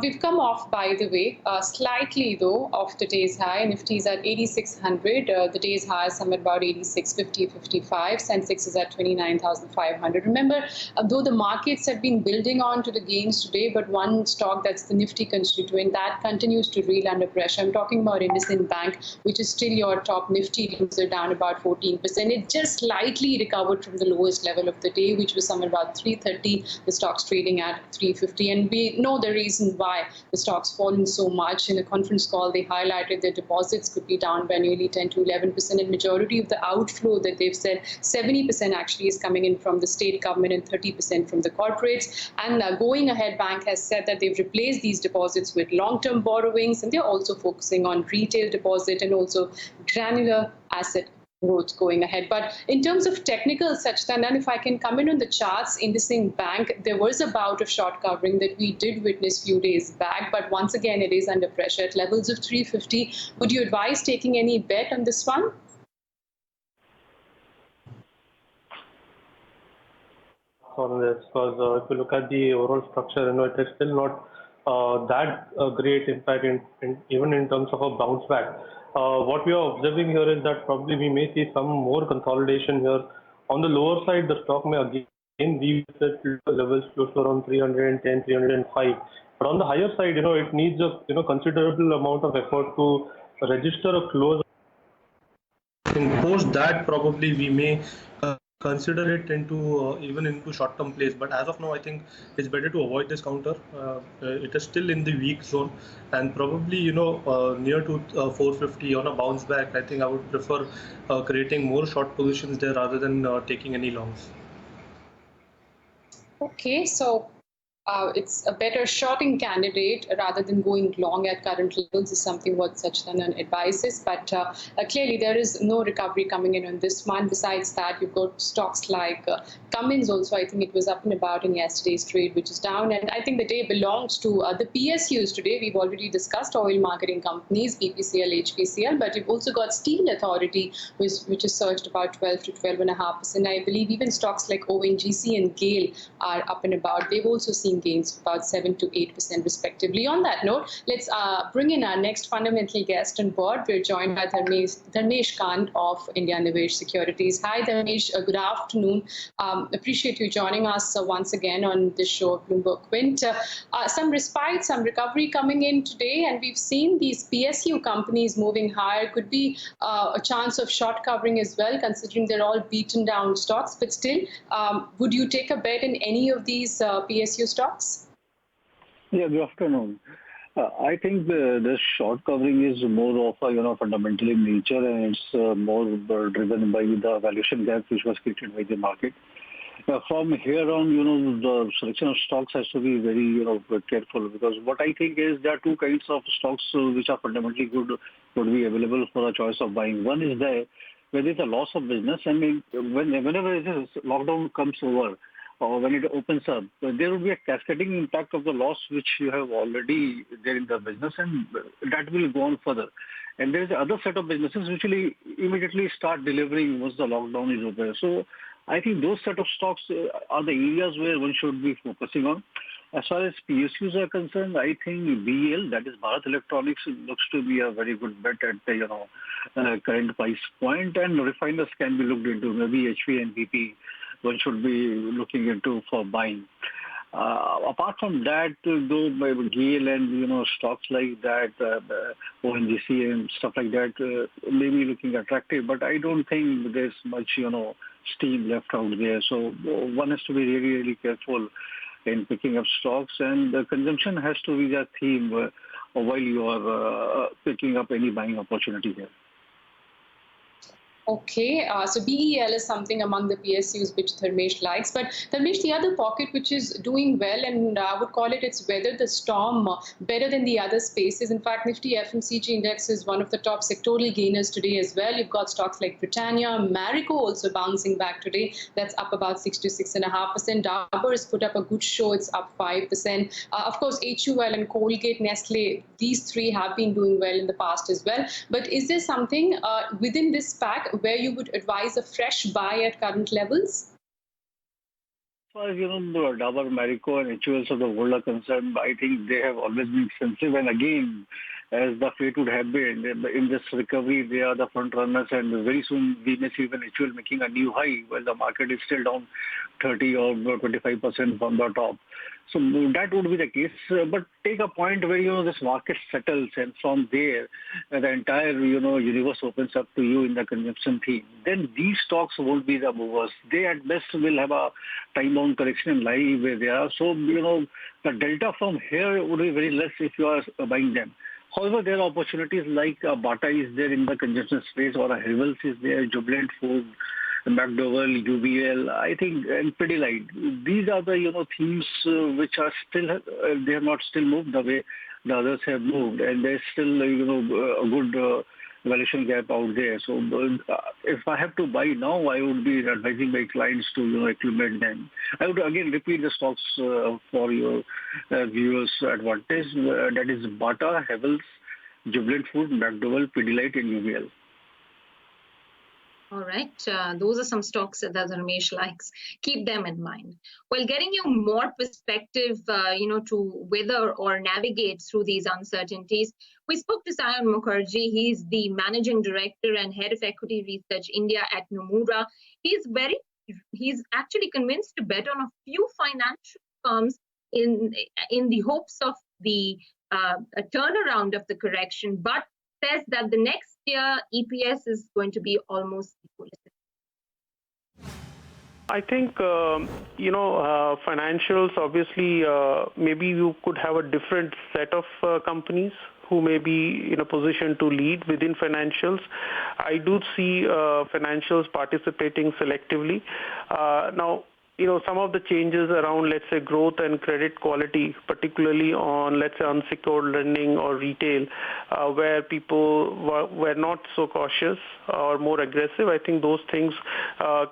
we've come off, by the way, slightly though off today's high. Nifty is at 8,600. The day's high is somewhere about 8650, 55. Sensex is at 29,500. Remember, though the markets have been building on to the gains today, but one stock that's the Nifty constituent that continues to reel under pressure. I'm talking about IndusInd Bank, which is still your top Nifty loser, down about 14%. It just slightly recovered from the lowest level of the day, which was somewhere about 330. The stock's trading at 350, and we know the reason why the stock's fallen so much. In a conference call, they highlighted that deposits could be down by nearly 10 to 11%, and majority of the outflow that they've said, 70% actually is coming in from the state government and 30% from the corporates. And going ahead, bank has said that they've replace these deposits with long-term borrowings, and they're also focusing on retail deposit and also granular asset growth going ahead. But in terms of technical, Sachtanand, if I can come in on the charts, IndusInd Bank, there was a bout of short covering that we did witness a few days back, but once again it is under pressure at levels of 350. Would you advise taking any bet on this one? On this, because if you look at the overall structure, it is still not that great impact even in terms of a bounce back. What we are observing here is that probably we may see some more consolidation here. On the lower side, the stock may again revisit levels close to around 310, 305. But on the higher side, it needs a considerable amount of effort to register a close. Post that, probably we may consider it into even into short-term plays, but as of now I think it's better to avoid this counter. It is still in the weak zone, and probably near to 450 on a bounce back. I think I would prefer creating more short positions there rather than taking any longs. Okay, so it's a better shorting candidate rather than going long at current levels is something what Sachtanand advises. But clearly there is no recovery coming in on this one. Besides that, you've got stocks like Cummins also. I think it was up and about in yesterday's trade, which is down. And I think the day belongs to the PSUs today. We've already discussed oil marketing companies, BPCL, HPCL, but you've also got Steel Authority, which has surged about 12 to 12.5%. I believe even stocks like ONGC and GAIL are up and about. They've also seen gains of about 7 to 8% respectively. On that note, let's bring in our next fundamental guest on board. We're joined by Dharmesh Kant of India Nivesh Securities. Hi Dharmesh, good afternoon. Appreciate you joining us once again on this show of BloombergQuint. Some respite, some recovery coming in today, and we've seen these PSU companies moving higher. Could be a chance of short covering as well, considering they're all beaten down stocks. But still, would you take a bet in any of these PSU stocks? Yeah, good afternoon. I think the short covering is more of a fundamental in nature, and it's more driven by the valuation gap which was created by the market. From here on, the selection of stocks has to be very careful, because what I think is there are two kinds of stocks which are fundamentally good would be available for a choice of buying. One is there where there's a loss of business, and whenever this lockdown comes over, or when it opens up, there will be a cascading impact of the loss which you have already there in the business, and that will go on further. And there is the other set of businesses which will immediately start delivering once the lockdown is over. So I think those set of stocks are the areas where one should be focusing on. As far as PSUs are concerned, I think BEL, that is Bharat Electronics, looks to be a very good bet at the current price point, and refiners can be looked into. Maybe HV and BP, one should be looking into for buying. Apart from that, though, GAIL and stocks like that, ONGC and stuff like that, may be looking attractive. But I don't think there's much steam left out there. So one has to be really, really careful in picking up stocks, and the consumption has to be the theme while you are picking up any buying opportunity here. Okay, so BEL is something among the PSUs which Dharmesh likes. But Dharmesh, the other pocket which is doing well, and I would call it's weathered the storm better than the other spaces. In fact, Nifty FMCG index is one of the top sectoral gainers today as well. You've got stocks like Britannia, Marico also bouncing back today. That's up about 6 to 6.5%. Dabur has put up a good show. It's up 5%. Of course, HUL and Colgate, Nestle, these three have been doing well in the past as well. But is there something within this pack where you would advise a fresh buy at current levels? As far as the Dabur, Marico, and HULs of the world are concerned, I think they have always been expensive. And again, as the fate would have been, in this recovery, they are the front runners, and very soon we may see even HUL making a new high while the market is still down 30 or 25% from the top. So that would be the case. But take a point where, this market settles, and from there, the entire, universe opens up to you in the consumption theme. Then these stocks won't be the movers. They at best will have a time-bound correction and lie where they are. So, the delta from here would be very less if you are buying them. However, there are opportunities like Bata is there in the consumption space, or a Havells is there, Jubilant Food, McDowell, UBL, I think, and Pidilite. These are the themes which are still they have not still moved the way the others have moved, and there's still a good valuation gap out there. So if I have to buy now, I would be advising my clients to accumulate them. I would again repeat the stocks for your viewers' advantage. That is Bata, Havells, Jubilant Food, McDowell, Pidilite, and UBL. All right, those are some stocks that Dharmesh likes. Keep them in mind. Well, getting you more perspective, to weather or navigate through these uncertainties, we spoke to Sayan Mukherjee. He's the Managing Director and Head of Equity Research India at Nomura. He's actually convinced to bet on a few financial firms in the hopes of the a turnaround of the correction, but says that the next year EPS is going to be almost equal. I think, financials, obviously, maybe you could have a different set of companies who may be in a position to lead within financials. I do see financials participating selectively. Now, some of the changes around, let's say, growth and credit quality, particularly on, let's say, unsecured lending or retail, where people were not so cautious or more aggressive, I think those things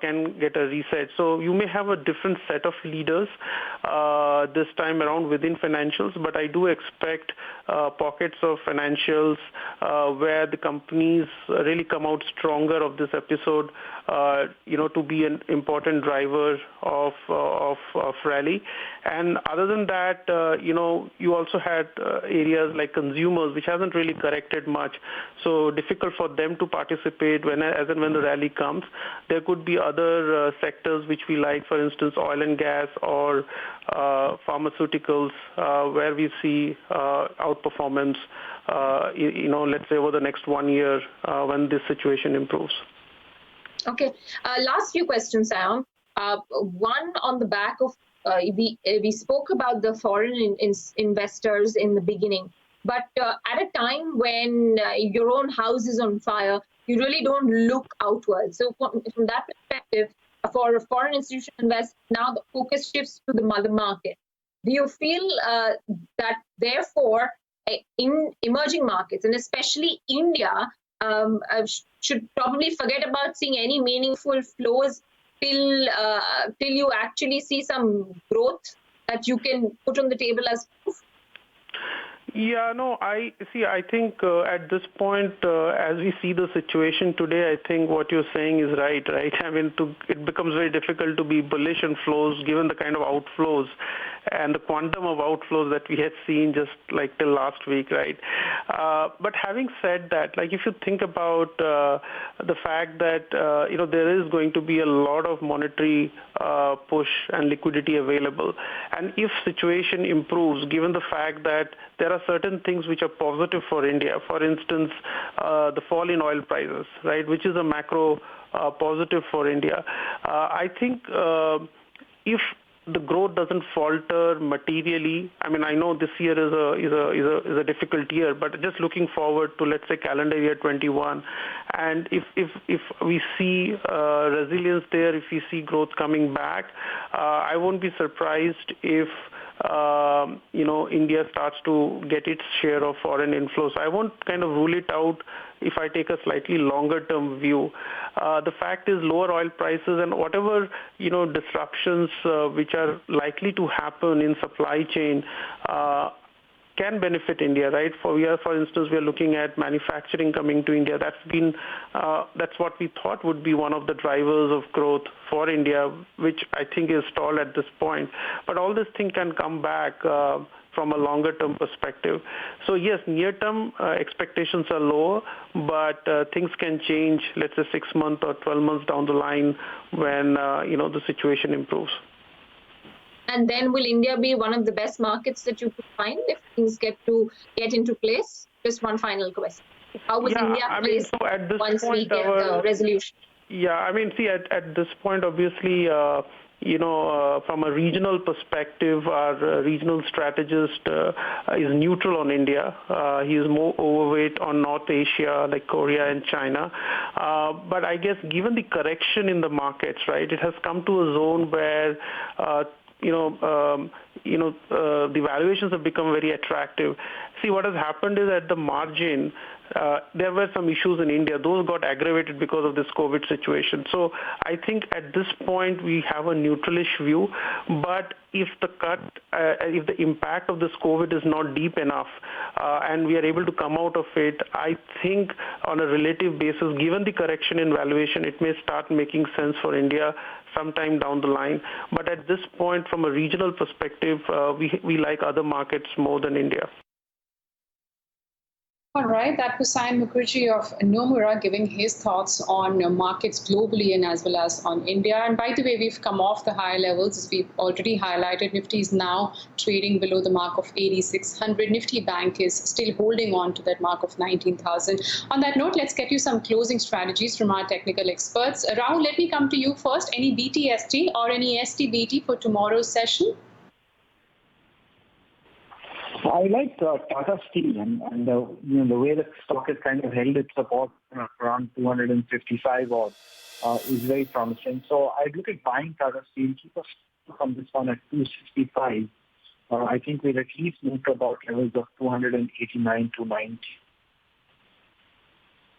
can get a reset. So you may have a different set of leaders this time around within financials, but I do expect pockets of financials where the companies really come out stronger of this episode, to be an important driver of rally. And other than that, you also had areas like consumers, which hasn't really corrected much. So difficult for them to participate as and when the rally comes. There could be other sectors which we like, for instance, oil and gas or pharmaceuticals, where we see outperformance, let's say over the next 1 year when this situation improves. Okay, last few questions, Sayan. One on the back of, we spoke about the foreign investors in the beginning, but at a time when your own house is on fire, you really don't look outwards. So from that perspective, for a foreign institutional investor, now the focus shifts to the mother market. Do you feel that therefore in emerging markets, and especially India, should probably forget about seeing any meaningful flows till you actually see some growth that you can put on the table as proof? Yeah, no, I think at this point, as we see the situation today, I think what you're saying is right? I mean, it becomes very difficult to be bullish on flows given the kind of outflows and the quantum of outflows that we had seen just like till last week, right? But having said that, like if you think about the fact that there is going to be a lot of monetary push and liquidity available, and if situation improves, given the fact that there are certain things which are positive for India, for instance, the fall in oil prices, right, which is a macro positive for India. I think if the growth doesn't falter materially. I mean, I know this year is a difficult year, but just looking forward to, let's say, calendar year 21, and if we see resilience there, if we see growth coming back, I won't be surprised if India starts to get its share of foreign inflows. I won't kind of rule it out if I take a slightly longer term view. The fact is lower oil prices and whatever, disruptions which are likely to happen in supply chain can benefit India, right? For instance, we are looking at manufacturing coming to India. That's what we thought would be one of the drivers of growth for India, which I think is stalled at this point. But all this thing can come back from a longer term perspective. So yes, near term expectations are lower, but things can change, let's say 6 months or 12 months down the line when the situation improves. And then will India be one of the best markets that you could find if things get into place? Just one final question. How will India place once we get the resolution? Yeah, I mean, see, at this point, obviously, from a regional perspective, our regional strategist is neutral on India. He is more overweight on North Asia, like Korea and China. But I guess given the correction in the markets, right, it has come to a zone where the valuations have become very attractive. See, what has happened is at the margin, there were some issues in India. Those got aggravated because of this COVID situation. So I think at this point we have a neutralish view. But if the impact of this COVID is not deep enough and we are able to come out of it, I think on a relative basis, given the correction in valuation, it may start making sense for India sometime down the line. But at this point, from a regional perspective, we like other markets more than India. All right, that was Saion Mukherjee of Nomura giving his thoughts on markets globally and as well as on India. And by the way, we've come off the higher levels, as we've already highlighted. Nifty is now trading below the mark of 8,600. Nifty Bank is still holding on to that mark of 19,000. On that note, let's get you some closing strategies from our technical experts. Rahul, let me come to you first. Any BTST or any STBT for tomorrow's session? I like Tata Steel and the way the stock has kind of held its support around 255 odd is very promising. So I'd look at buying Tata Steel, keep us from this one at 265. I think we'll at least move to about levels of 289 to 90.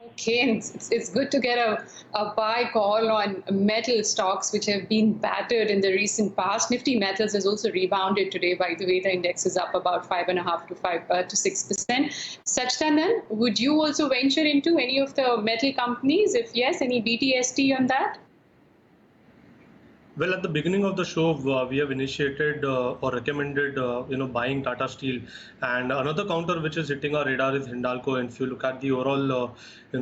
Okay, it's good to get a buy call on metal stocks which have been battered in the recent past. Nifty Metals has also rebounded today. By the way, the index is up about 5.5 to 6%. Sachdanand, would you also venture into any of the metal companies? If yes, any BTST on that? Well, at the beginning of the show, we have initiated or recommended, buying Tata Steel, and another counter which is hitting our radar is Hindalco. And if you look at the overall,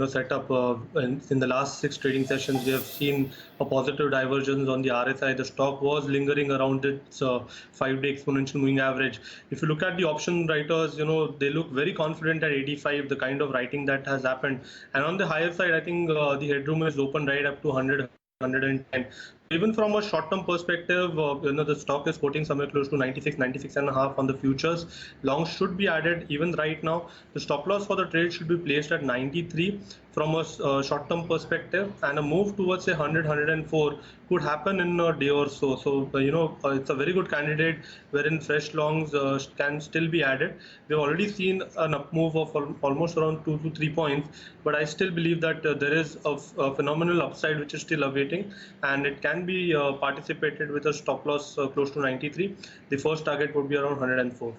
setup in the last 6 trading sessions, we have seen a positive divergence on the RSI. The stock was lingering around its 5-day exponential moving average. If you look at the option writers, they look very confident at 85, the kind of writing that has happened. And on the higher side, I think the headroom is open right up to 100. 110. Even from a short-term perspective, the stock is quoting somewhere close to 96 and a half on the futures. Longs should be added even right now. The stop loss for the trade should be placed at 93 from a short-term perspective, and a move towards say 100, 104 could happen in a day or so. So, it's a very good candidate wherein fresh longs can still be added. We've already seen an up move of almost around 2 to 3 points, but I still believe that there is a phenomenal upside which is still awaiting, and it can be participated with a stop loss close to 93. The first target would be around 104.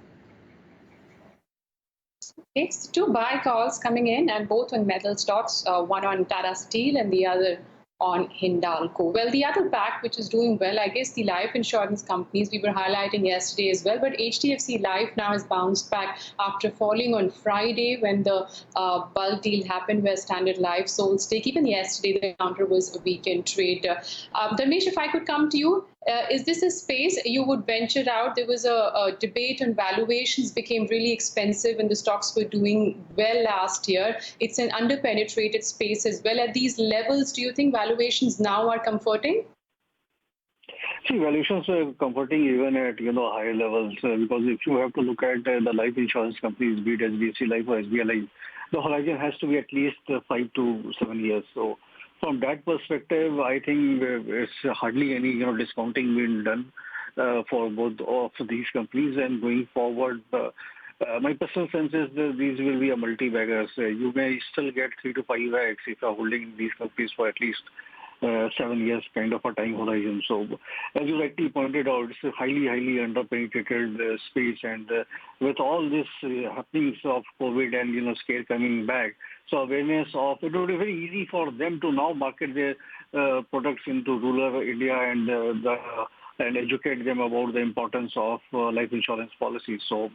Okay, so two buy calls coming in, and both on metal stocks, one on Tata Steel and the other on Hindalco. Well, the other pack which is doing well, I guess the life insurance companies we were highlighting yesterday as well, but HDFC Life now has bounced back after falling on Friday when the bulk deal happened where Standard Life sold stake. Even yesterday, the counter was a weekend trade. Dharmesh, if I could come to you, is this a space you would venture out? There was a debate on valuations became really expensive and the stocks were doing well last year. It's an underpenetrated space as well. At these levels, do you think valuations now are comforting? See, valuations are comforting even at higher levels because if you have to look at the life insurance companies, be it HDFC Life or SBI Life, the horizon has to be at least 5 to 7 years. So from that perspective, I think it's hardly any discounting being done for both of these companies. And going forward, my personal sense is that these will be a multi-baggers. You may still get 3 to 5x if you're holding these companies for at least 7 years kind of a time horizon. So as you rightly pointed out, it's a highly underpenetrated space, and with all this happenings of COVID and scare coming back, so awareness of it would be very easy for them to now market their products into rural India and educate them about the importance of life insurance policies. So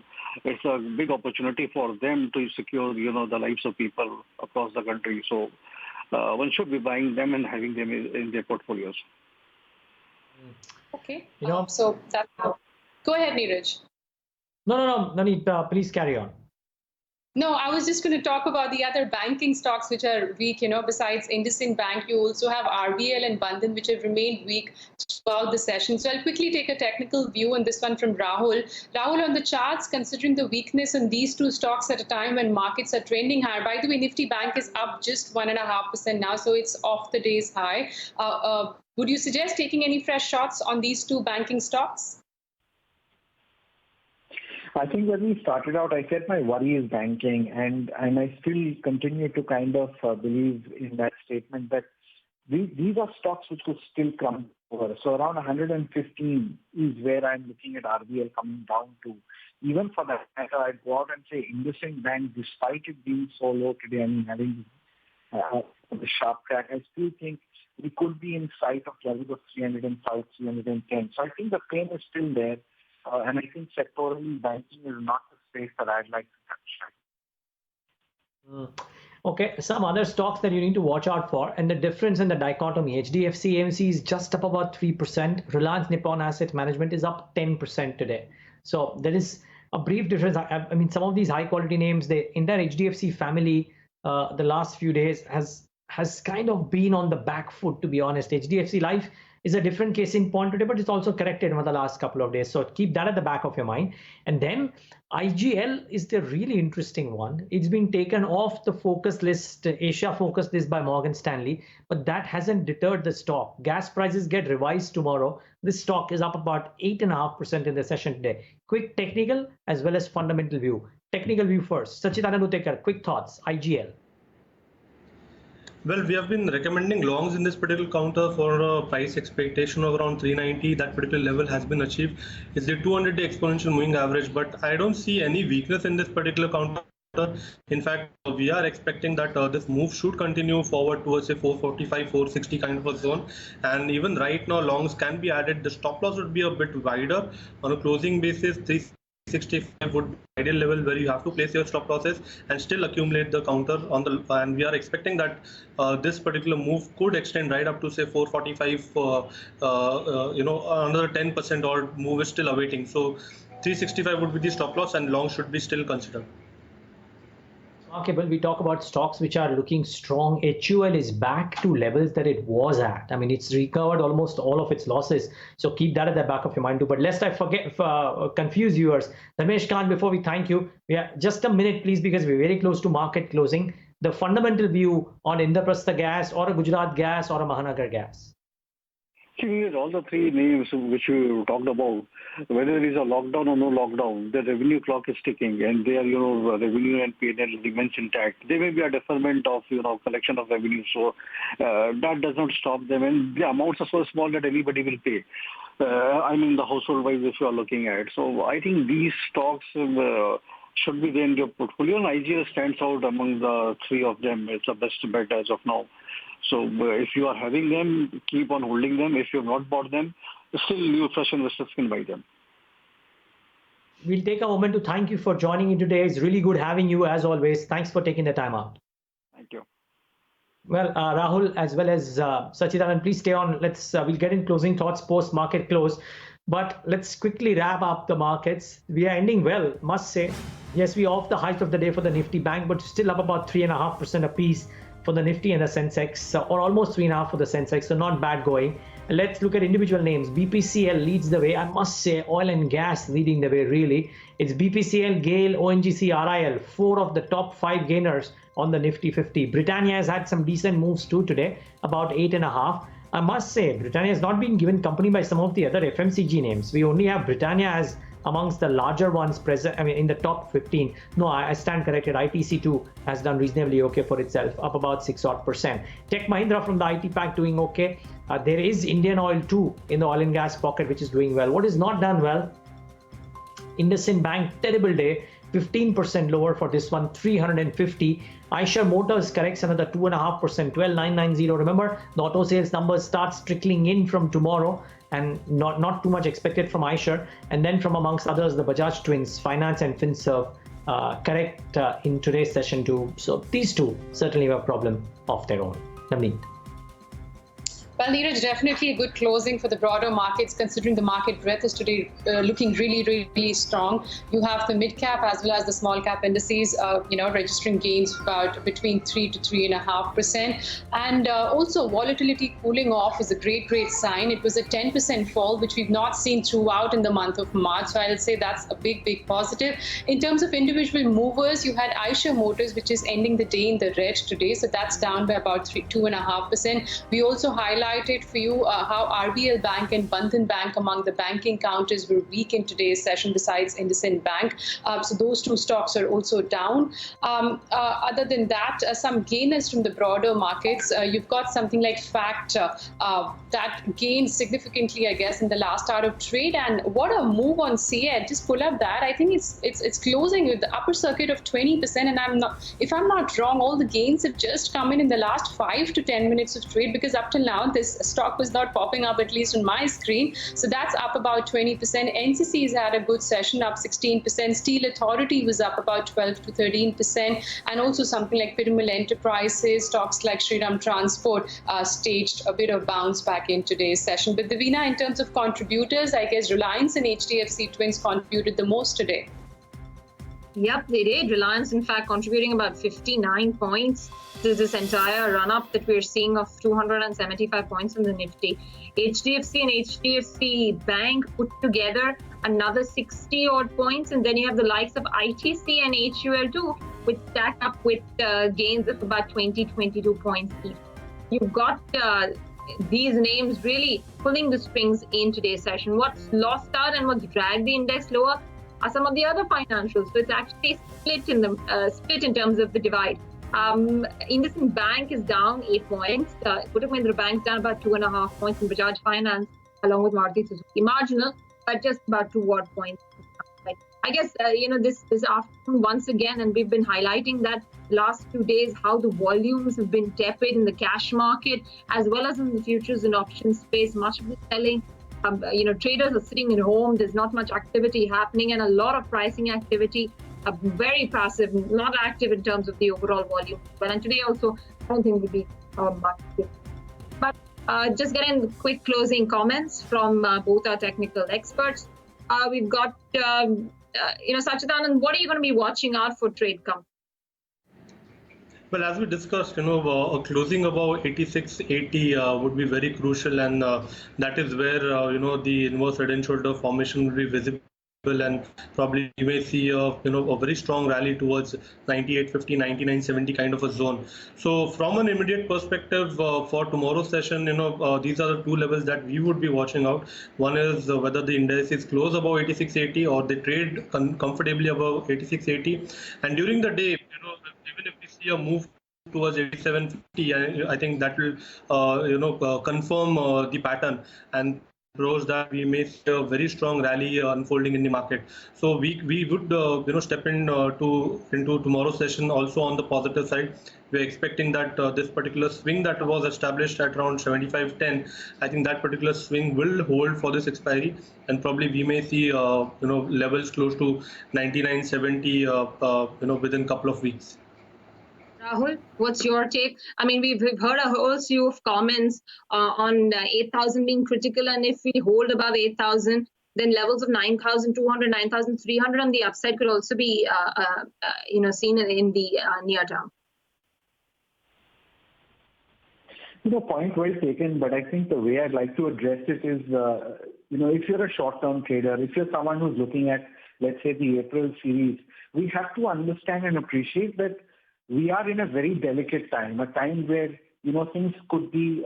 it's a big opportunity for them to secure the lives of people across the country. So one should be buying them and having them in their portfolios. Okay. So that's go ahead, Neeraj. No, Nani, please carry on. No, I was just going to talk about the other banking stocks which are weak. Besides IndusInd Bank, you also have RBL and Bandhan, which have remained weak throughout the session. So I'll quickly take a technical view on this one from Rahul. Rahul, on the charts, considering the weakness in these two stocks at a time when markets are trending higher. By the way, Nifty Bank is up just 1.5% now, so it's off the day's high. Would you suggest taking any fresh shots on these two banking stocks? I think when we started out, I said my worry is banking, and I still continue to kind of believe in that statement that these are stocks which could still come over. So around 115 is where I'm looking at RBL coming down to. Even for that matter, I'd go out and say IndusInd Bank, despite it being so low today and having the sharp crack, I still think we could be in sight of levels of 305, 310. So I think the pain is still there. And I think sectorally, banking is not the space that I'd like to touch. Okay, some other stocks that you need to watch out for, and the difference in the dichotomy. HDFC AMC is just up about 3%. Reliance Nippon Asset Management is up 10% today. So there is a brief difference. I mean, some of these high quality names, the entire HDFC family, the last few days has kind of been on the back foot, to be honest. HDFC Life is a different case in point today, but it's also corrected over the last couple of days. So keep that at the back of your mind. And then IGL is the really interesting one. It's been taken off the focus list, Asia focus list by Morgan Stanley, but that hasn't deterred the stock. Gas prices get revised tomorrow. This stock is up about 8.5% in the session today. Quick technical as well as fundamental view. Technical view first. Sachidanand Utekar, quick thoughts, IGL. Well, we have been recommending longs in this particular counter for a price expectation of around 390. That particular level has been achieved. It's the 200-day exponential moving average, but I don't see any weakness in this particular counter. In fact, we are expecting that this move should continue forward towards a 445, 460 kind of a zone. And even right now, longs can be added. The stop loss would be a bit wider on a closing basis. 365 would be the ideal level where you have to place your stop losses and still accumulate the counter on the. And we are expecting that this particular move could extend right up to say 445. Another 10% odd move is still awaiting. So 365 would be the stop loss, and long should be still considered. Remarkable. We talk about stocks which are looking strong. HUL is back to levels that it was at. I mean, it's recovered almost all of its losses. So keep that at the back of your mind too. But lest I forget, confuse viewers, Dharmesh Khan, before we thank you, we have just a minute, please, because we're very close to market closing. The fundamental view on Indraprastha Gas or a Gujarat Gas or a Mahanagar Gas. See, all the three names which you talked about, whether it is a lockdown or no lockdown, the revenue clock is ticking, and their revenue and P&L remains intact. There may be a deferment of collection of revenue, so that does not stop them, and the amounts are so small that anybody will pay. I mean, the household wise, if you are looking at. So I think these stocks should be there in your portfolio. And IGL stands out among the three of them. It's the best bet as of now. So if you are having them, keep on holding them. If you have not bought them, still new fresh investors can buy them. We'll take a moment to thank you for joining in today. It's really good having you as always. Thanks for taking the time out. Thank you. Well, Rahul as well as Sachidanand, please stay on. We'll get in closing thoughts post market close. But let's quickly wrap up the markets. We are ending well, must say. Yes, we are off the height of the day for the Nifty Bank, but still up about 3.5% apiece for the Nifty and the Sensex, or almost 3.5% for the Sensex, so not bad going. Let's look at individual names. BPCL leads the way. I must say, oil and gas leading the way, really. It's BPCL, GAIL, ONGC, RIL, 4 of the top 5 gainers on the Nifty 50. Britannia has had some decent moves too today, about 8.5. I must say, Britannia has not been given company by some of the other FMCG names. We only have Britannia as amongst the larger ones present, in the top 15. No, I stand corrected. ITC2 has done reasonably okay for itself, up about 6% odd. Tech Mahindra from the IT pack doing okay. There is Indian Oil too in the oil and gas pocket, which is doing well. What is not done well? IndusInd Bank, terrible day. 15% lower for this one, 350. Eicher Motors corrects another 2.5%, 12,990. Remember, the auto sales numbers starts trickling in from tomorrow, and not too much expected from Eicher. And then from amongst others, the Bajaj Twins, Finance and FinServ correct in today's session too. So these two certainly have a problem of their own. Navneet. Well, Neeraj, definitely a good closing for the broader markets, considering the market breadth is today looking really, really strong. You have the mid-cap as well as the small-cap indices, registering gains about between 3 to 3.5%. And also, volatility cooling off is a great sign. It was a 10% fall, which we've not seen throughout in the month of March. So I'll say that's a big positive. In terms of individual movers, you had Eicher Motors, which is ending the day in the red today. So that's down by about 2.5%. We also highlighted for you how RBL Bank and Bandhan Bank among the banking counters were weak in today's session besides IndusInd Bank. So those two stocks are also down. Other than that, some gainers from the broader markets. You've got something like FACT that gained significantly, I guess, in the last hour of trade. And what a move on CA. Just pull up that. I think it's closing with the upper circuit of 20%. And if I'm not wrong, all the gains have just come in the last 5 to 10 minutes of trade, because up till now, this stock was not popping up, at least on my screen. So that's up about 20%. NCC's had a good session, up 16%. Steel Authority was up about 12 to 13%. And also something like Piramal Enterprises, stocks like Shriram Transport staged a bit of bounce back in today's session. But Davina, in terms of contributors, I guess Reliance and HDFC Twins contributed the most today. Yep, they did. Reliance, in fact, contributing about 59 points to this entire run-up that we're seeing of 275 points in the Nifty. HDFC and HDFC Bank put together another 60-odd points, and then you have the likes of ITC and HUL too, which stack up with gains of about 22 points each. You've got these names really pulling the strings in today's session. What's lost out and what's dragged the index lower are some of the other financials. So it's actually split in terms of the divide. IndusInd Bank is down 8 points. Kotak Mahindra Bank down about 2.5 points, and Bajaj Finance, along with Maruti Suzuki, marginal, but just about 2 odd points. I guess this afternoon once again, and we've been highlighting that last few days, how the volumes have been tepid in the cash market as well as in the futures and options space. Much of the selling. Traders are sitting at home. There's not much activity happening, and a lot of pricing activity. Very passive, not active in terms of the overall volume. But and today also, I don't think would be much. But just getting quick closing comments from both our technical experts. We've got Sachidanand. What are you going to be watching out for trade companies? Well, as we discussed, a closing above 86.80 would be very crucial, and that is where the inverse head and shoulder formation will be visible, and probably you may see a very strong rally towards 98.50, 99.70 kind of a zone. So from an immediate perspective for tomorrow's session, these are the two levels that we would be watching out. One is whether the indices close above 86.80 or they trade comfortably above 86.80, and during the day, even if we see a move towards 87.50, I think that will confirm the pattern, and pros that we may see a very strong rally unfolding in the market. So we would step in into tomorrow's session also on the positive side. We're expecting that this particular swing that was established at around 75.10, I think that particular swing will hold for this expiry, and probably we may see levels close to 99.70 within a couple of weeks. Rahul, what's your take? I mean, we've heard a whole slew of comments on 8,000 being critical, and if we hold above 8,000, then levels of 9,200, 9,300 on the upside could also be, seen in the near term. Point well taken, but I think the way I'd like to address it is, if you're a short-term trader, if you're someone who's looking at, let's say, the April series, we have to understand and appreciate that we are in a very delicate time, a time where, things could be,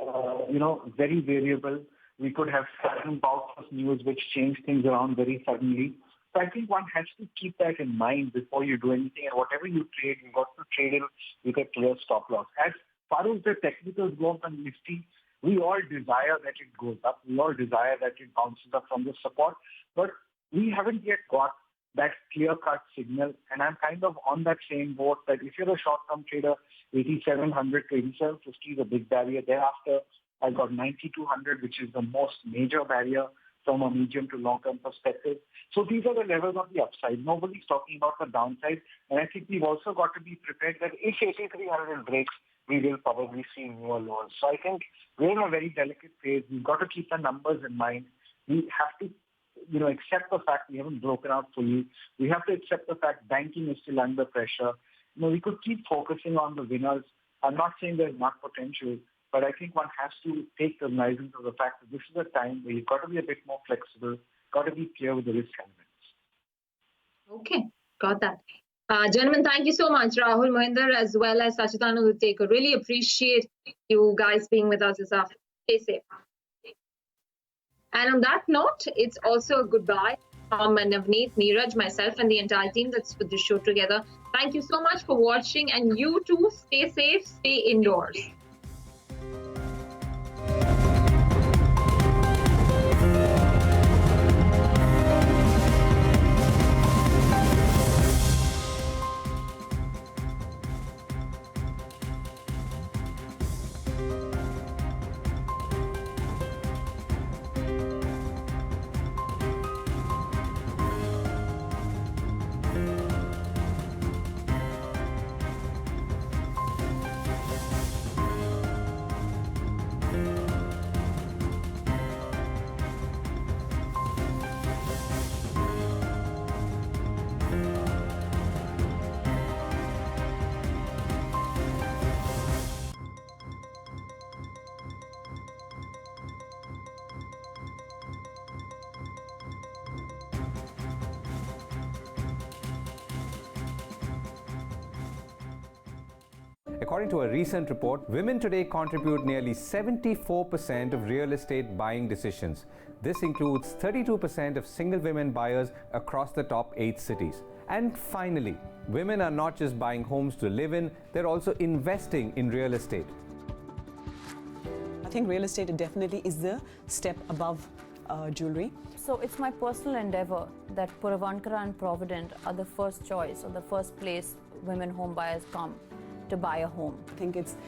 very variable. We could have sudden bouts of news which change things around very suddenly. So I think one has to keep that in mind before you do anything. And whatever you trade, you've got to trade it with a clear stop loss. As far as the technicals go on Nifty, we all desire that it goes up. We all desire that it bounces up from the support. But we haven't yet got that clear-cut signal. And I'm kind of on that same boat that if you're a short-term trader, 8,700 to 8,750 is a big barrier. Thereafter, I've got 9,200, which is the most major barrier from a medium to long-term perspective. So these are the levels of the upside. Nobody's talking about the downside. And I think we've also got to be prepared that if 8,300 breaks, we will probably see newer lows. So I think we're in a very delicate phase. We've got to keep the numbers in mind. We have to accept the fact we haven't broken out fully. We have to accept the fact banking is still under pressure. We could keep focusing on the winners. I'm not saying there's not potential, but I think one has to take cognizance of the fact that this is a time where you've got to be a bit more flexible, got to be clear with the risk elements. Okay, got that. Gentlemen, thank you so much, Rahul, Mohinder, as well as Sachitana Huttekar. Really appreciate you guys being with us this afternoon. Stay safe. And on that note, it's also a goodbye from Navneet, Neeraj, myself, and the entire team that's put this show together. Thank you so much for watching, and you too, stay safe, stay indoors. According to a recent report, women today contribute nearly 74% of real estate buying decisions. This includes 32% of single women buyers across the top 8 cities. And finally, women are not just buying homes to live in, they're also investing in real estate. I think real estate definitely is the step above jewelry. So it's my personal endeavor that Puravankara and Provident are the first choice or the first place women home buyers come to buy a home. I think it's